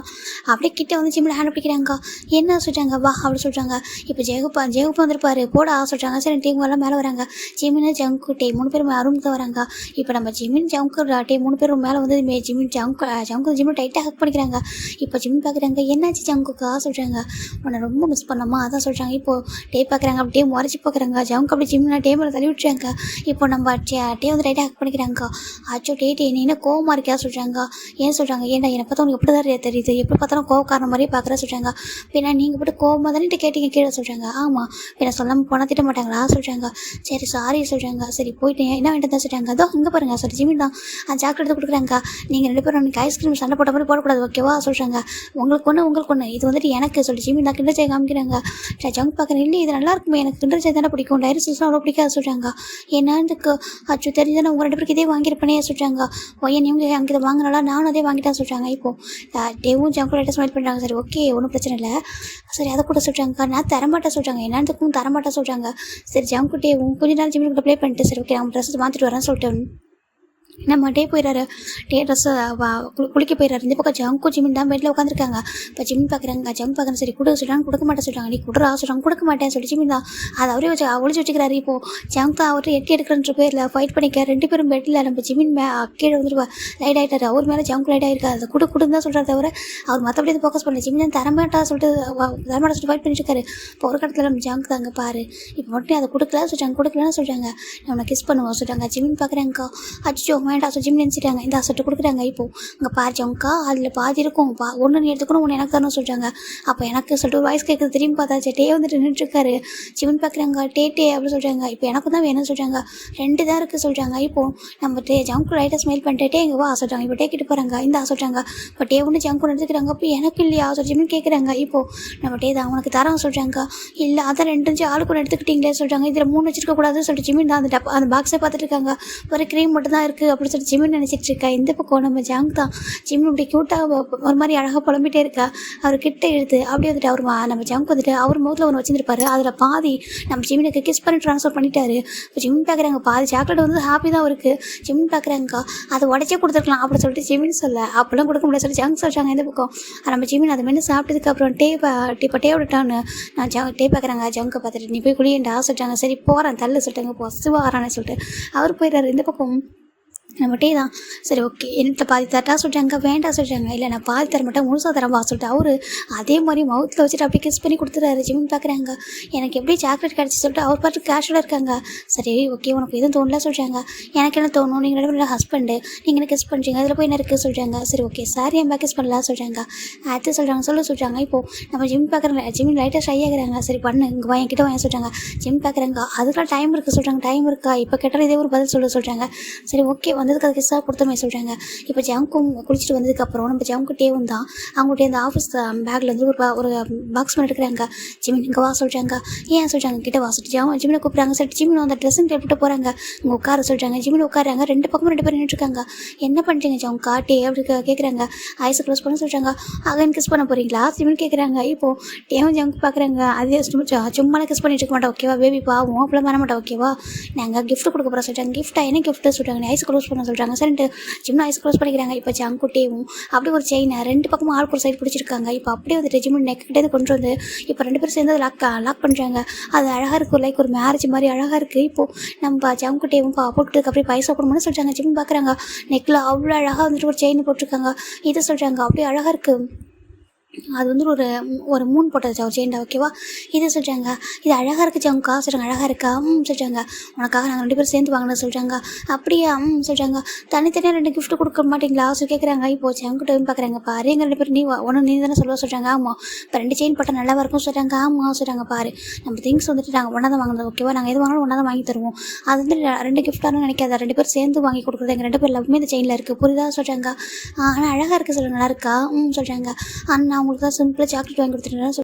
அப்படியே கிட்டே வந்து ஜிம்மில் ஹேண்ட் பிடிக்கிறாங்க. என்ன சொல்கிறாங்க வா அப்படி சொல்கிறாங்க. இப்போ ஜெகுப்பா வந்துருப்பாரு போடா சொல்கிறாங்க. சரி டீம் எல்லாம் மேலே வராங்க. ஜிமின் ஜங்கு டே 3 பேரும் ரூம் தான் வராங்க. இப்போ நம்ம ஜிமின் ஜங்கு டே 3 பேரும் மேலே வந்து ஜிமின் ஜங்கு ஜிம்மில் டைட்டாக ஹக் பண்ணிக்கிறாங்க. இப்போ ஜிமின் பார்க்குறாங்க. என்னாச்சு ஜங்குக்கா சொல்கிறாங்க. உன்னை ரொம்ப மிஸ் பண்ணாமா அதான் சொல்கிறாங்க. இப்போது டே பார்க்குறாங்க. அப்படியே முறைச்சி பார்க்குறாங்க. ஜங்கு அப்படி ஜிம்மில் டேபிள் தள்ளி விட்டுறாங்க. இப்போ நம்ம டே வந்து டைட்டாக ஹக் பண்ணிக்கிறாங்க. ஆச்சோ டே நீ என்ன கோவமாக இருக்கியா சொல்கிறாங்க. ஏன் சொல்கிறாங்க. ஏன்டா என்னை பார்த்தா உனக்கு எப்படி தான் தெரியுது எப்படி பார்த்தாலும் கோவக்காரன் மாதிரியே பார்க்குற சொல்கிறாங்க. பின்னா நீங்கள் போட்டு கோவமாக தானே கேட்டீங்க கீழே சொல்கிறாங்க. ஆமாம் பின்ன சொல்லாமல் போனால் திட்ட மாட்டாங்களா சொல்கிறாங்க. சரி சாரி சொல்கிறாங்க. சரி போயிட்டேன் என்ன வேண்டியது தான் சொல்கிறாங்க. அதோ இங்கே பாருங்க சரி ஜிமின் தான் சாக்லேட் கொடுக்குறாங்க. நீங்கள் 2 பேரும் எனக்கு ஐஸ்கிரீம் சண்டை போட்ட மாதிரி போடக்கூடாது ஓகேவா சொல்கிறாங்க. உங்களுக்கு ஒன்று இது வந்துட்டு எனக்கு சொல்லி ஜிமின் தான் கிண்டர் ஜாய் காமிக்கிறாங்க. ஜங்க் பார்க்குறேன். இல்லை இது நல்லா இருக்குமே எனக்கு கிண்டர் ஜாய் தானே பிடிக்கும் டைரி சில்ஸ்லாம் அவ்வளோ பிடிக்காது சொல்கிறாங்க. என்னதுக்கு அச்சு தெரிஞ்சுதானே உங்கள் 2 பேருக்கு இதே வாங்கியிருப்பேனே சொல்கிறாங்க. ஒய்யன் இவங்க அங்கே இதை வாங்கினால நானும் அதே வாங்கிட்டேன் சொல்கிறாங்க. இப்போது டேவும் ஜங்குலேட்டை ஸ்மைல் பண்ணுறாங்க. சரி ஓகே ஒன்றும் பிரச்சனை இல்லை. சரி அதை கூட சொல்கிறாங்க. நான் தரமாட்டேன் சொல்கிறாங்க. என்னத்துக்கும் தரமாட்டேன் சொல்கிறாங்க. சரி ஜங்கு டேவும் கொஞ்ச நேரம் ஜிம்மில் கூட ப்ளே பண்ணிட்டு சரி ஓகே நம்ம ட்ரெஸ் மாற்றிட்டு வரேன்னு சொல்லிட்டு நம்ம டே போயிடாரு. டே ட்ரெஸ்ஸை குளிக்க போயிடாரு. இந்த பக்கம் ஜங்கு ஜிமின் தான் பெட்டில் உட்காந்துருக்காங்க. இப்போ ஜிமின் பார்க்குறாங்க. ஜங்கு பார்க்குறேன். சரி கொடுக்க சொல்கிறாங்க. கொடுக்க மாட்டேன் சொல்கிறாங்க. நீ கொடுறா சொல்கிறாங்க. கொடுக்க மாட்டேன் சொல்லி ஜிமின் தான் அதை அவரே ஒழிச்சு வச்சுக்கிறாரு. இப்போது ஜங்கு தான் அவர்கிட்ட எட்டி எடுக்கிறன்ற பேரில் ஃபைட் பண்ணிக்க 2 பேரும் பெட்டில் நம்ம ஜிமின் கீழே வந்துட்டு லைட் ஆகிட்டார். அவர் மேலே ஜங்கு லைட் ஆகிருக்காரு. அதை கொடுன்னு தான் சொல்கிறார் தவிர அவர் மற்றபடி அதை ஃபோக்கஸ் பண்ணல. ஜிமின் தரமாட்டா சொல்லிட்டு ஃபைட் பண்ணிட்டு இருக்காரு. இப்போ ஒரு கடத்தில் நம்ம ஜங்கு தாங்க பாரு இப்போ மட்டும் அதை கொடுக்கலன்னு சொல்கிறாங்க. நம்ம கிஸ் பண்ணுவோம் சொல்கிறாங்க. ஜிமின் பார்க்குறாங்க. அச்சோ வேண்டாம் ஸோ ஜிம் நினச்சிட்டாங்க. இந்த அசட்டு கொடுக்குறாங்க. இப்போது அங்கே பாரிச்சவங்கக்கா அதில் பாதி இருக்கும் ஒன்று நீ எடுத்துக்கணும் ஒன்று எனக்கு தரணும் சொல்கிறாங்க. அப்போ எனக்கு சொல்லிட்டு ஒரு வாய்ஸ் கேட்குறது திரும்பி பார்த்தாச்சு. டே வந்துட்டு நின்றுட்டுருக்காரு. ஜிமின் பார்க்குறாங்க. டே அப்படி சொல்கிறாங்க. இப்போ எனக்கு தான் வேணும்னு சொல்கிறாங்க. 2 தான் இருக்குது சொல்கிறாங்க. இப்போது நம்ம ஜங்கு லைட்டாக ஸ்மெல் பண்ணிட்டு இங்கே வா சொல்கிறாங்க. இப்போ டேக்கிட்டு போகிறாங்க. இந்த சொல்கிறாங்க. இப்போ டே ஒன்று ஜங்கு எடுத்துக்கிறாங்க. அப்போ எனக்கு இல்லையா சொல்லி ஜிமின் கேட்குறாங்க. இப்போது நம்ம டே தான் உனக்கு தரோம் சொல்கிறாங்க. இல்லை அதான் 2 ஆளுக்கு ஒன்று எடுத்துக்கிட்டீங்களே சொல்கிறாங்க. இதில் 3 வச்சிருக்கக்கூடாதுன்னு சொல்லிட்டு ஜிமின் தான் அந்த பாக்ஸை பார்த்துட்டு இருக்காங்க. ஒரு க்ரீம் மட்டும் தான் இருக்குது அப்படின்னு சொல்லிட்டு ஜிமின் நினச்சிட்டு இருக்கா. இந்த பக்கம் நம்ம ஜாங் தான் ஜிமின் இப்படி க்யூட்டாக ஒரு மாதிரி அழகாக புலம்பிகிட்டே இருக்கா. அவர் கிட்ட எடுத்து அப்படியே வந்துட்டு அவர் நம்ம ஜாங்க் வந்துட்டு அவர் முகத்தில் ஒன்று வச்சுருப்பாரு. அதில் பாதி நம்ம ஜிமினுக்கு கிஸ் பண்ணி ட்ரான்ஸ்ஃபர் பண்ணிட்டாரு. இப்போ ஜிமின் பார்க்குறாங்க பாதி சாக்லேட் வந்து ஹாப்பி தான் இருக்குது. ஜிமின் பார்க்குறாங்கக்கா அதை உடச்சே கொடுத்துருக்கலாம் அப்படின்னு சொல்லிட்டு ஜிமின் சொல்ல அப்பெல்லாம் கொடுக்க முடியாது சொல்லி ஜாங்க் சொல்கிறாங்க. இந்த பக்கம் நம்ம ஜிமின் அதை மாரி சாப்பிட்டதுக்கு அப்புறம் இப்போ டே விட்டான்னு நான் டே பார்க்குறாங்க. ஜங்கை பார்த்துட்டு நீ போய் குளியண்டா சொல்லிட்டாங்க. சரி போகிறேன் தள்ளு சொல்லிட்டாங்க. இப்போ சிவா வரான்னு சொல்லிட்டு அவர் போயிடுறாரு. இந்த பக்கம் நம்ம டே தான் சரி ஓகே என்கிட்ட பாதி தரட்டா சொல்லிட்டாங்க. வேண்டாம் சொல்லிட்டாங்க. இல்லை நான் பாதி தர மாட்டேன் முழுசாக தரம்பா சொல்லிட்டு அவரு அதே மாதிரி மவுத்தில் வச்சுட்டு அப்படியே கிஸ் பண்ணி கொடுத்துறாரு. ஜிமின் பார்க்குறாங்க எனக்கு எப்படி சாக்லேட் கிடச்சி சொல்லிட்டு அவர் பாட்டு கேஷுவலாக இருக்காங்க. சரி ஓகே உனக்கு எதுவும் தோணல சொல்லிட்டாங்க. எனக்கு என்ன தோணும் நீங்கள் ரெண்டு ஹஸ்பண்டு நீங்கள் என்ன கிஸ் பண்ணுறீங்க அதில் போய் என்ன இருக்குது சொல்லிட்டாங்க. சரி ஓகே சாரி என் கிஸ் பண்ணலாம் சொல்லிட்டாங்க. அது சொல்கிறாங்க சொல்லிட்டாங்க. இப்போது நம்ம ஜிம் பார்க்குறாங்க. ஜிமின் லைட்டாக ஷை ஆகிறாங்க. சரி பண்ணு இங்கே வாங்க கிட்ட வாங்க சொல்லிட்டாங்க. ஜிம் பார்க்குறாங்க அதுக்கெல்லாம் டைம் இருக்குது சொல்கிறாங்க. டைம் இருக்கா இப்போ கேட்டாலும் இதே ஒரு பதில் சொல்லிட்டாங்க. சரி ஓகே வந்ததுக்கு அதுக்கு கிஸ்ஸாக கொடுத்த மாதிரி சொல்கிறாங்க. இப்போ ஜங்கும் குளிச்சுட்டு வந்ததுக்கப்புறம் நம்ம ஜங்கு டேவும் தான் அவங்கள்ட்ட அந்த ஆஃபீஸ் பேக்கில் வந்து ஒரு பாக்ஸ் பண்ணி எடுக்கிறாங்க. ஜிமின் இங்கே வா சொல்கிறாங்க. ஏன் சொல்கிறாங்க கிட்ட வா சொல்லிட்டு ஜிமினை கூப்பிட்றாங்க. சரி ஜிமின் அந்த ட்ரெஸ்ஸிங் டேபிள்கிட்ட போகிறாங்க. இங்கே உட்கார சொல்கிறாங்க. ஜிமின் உட்காராங்க. ரெண்டு பக்கமும் ரெண்டு பேர் நின்றுருக்காங்க. என்ன பண்ணுறீங்க ஜங்கு காட்டே அப்படி கேட்குறாங்க. ஐஸை க்ளோஸ் பண்ண சொல்கிறாங்க. அகன் கிஸ் பண்ண போகிறீங்களா ஜிமின் கேட்குறாங்க. இப்போது டேவும் ஜங்கு பார்க்குறாங்க. அதே சும்மா கிஸ் பண்ணிட்டு இருக்க மாட்டேன் ஓகேவா பேபி பாவம் அப்பெல்லாம் பண்ண மாட்டேன் ஓகேவா நாங்கள் கிஃப்ட் கொடுக்க போகிறோம் சொல்கிறாங்க. கிஃப்ட்டாக என்ன கிஃப்ட்டு சொல்கிறாங்க. ஐஸ் க்ளோஸ் பண்ண சொல்கிறாங்க. சரின்ட்டு ஜிம்னா ஐஸ் க்ளோஸ் பண்ணிக்கிறாங்க. இப்போ ஜங்குட்டேவும் அப்படி ஒரு செயினை ரெண்டு பக்கமும் ஆளுக்கு ஒரு சைடு பிடிச்சிருக்காங்க. இப்போ அப்படியே வந்துட்டு ஜிம் நெக்கிட்டே கொண்டு வந்து இப்போ ரெண்டு பேரும் சேர்ந்து லாக் பண்ணுறாங்க. அது அழகாக இருக்கும் லைக் ஒரு மேரேஜ் மாதிரி அழகாக இருக்குது. இப்போது நம்ம ஜங்குட்டேவும் போட்டுட்டு அப்படியே பைசா போடணும்னு சொல்கிறாங்க. ஜிம் பார்க்குறாங்க நெக்கில் அவ்வளோ அழகாக வந்துட்டு ஒரு செயின் போட்டிருக்காங்க. இதை சொல்கிறாங்க அப்படியே அழகாக இருக்குது. அது வந்து ஒரு மூணு போட்டது ஒரு செயின்டா ஓகேவா இதை சொல்கிறாங்க. இது அழகாக இருக்குது ஜங்கா சொல்கிறாங்க. அழகாக இருக்கா சொல்கிறாங்க. உனக்காக நாங்கள் ரெண்டு பேரும் சேர்ந்து வாங்கினது சொல்கிறாங்க. அப்படியா சொல்கிறாங்க. தனித்தனியாக ரெண்டு கிஃப்ட் கொடுக்க மாட்டீங்களா சொல்லி கேட்குறாங்க. இப்போ ஜங்குட்டு பார்க்குறாங்க. பாரு எங்கள் ரெண்டு பேரும் நீ தானே சொல்லுவா சொல்கிறாங்க. ஆமாம் இப்போ ரெண்டு செயின் போட்டால் நல்லா இருக்கும் சொல்கிறாங்க. ஆமாம் சொல்கிறாங்க. பாரு நம்ம திங்ஸ் வந்துட்டு நாங்கள் ஒன்றா தான் வாங்கினது ஓகேவா நாங்கள் எது வாங்கினாலும் ஒன்றா தான் வாங்கி தருவோம். அது வந்து ரெண்டு கிஃப்ட்டானு நினைக்காத ரெண்டு பேர் சேர்ந்து வாங்கி கொடுக்குறது எங்கள் ரெண்டு பேர் லவ்மே இந்த செயினில் இருக்குது புரியுதா சொல்கிறாங்க. ஆனால் அழகாக இருக்குது சொல்ல நல்லா இருக்கா சொல்கிறாங்க. ஆனால் நான் உங்களுக்கு தான் சிம்பிளாக சாக்லேட் வாங்கி கொடுத்துட்டேன்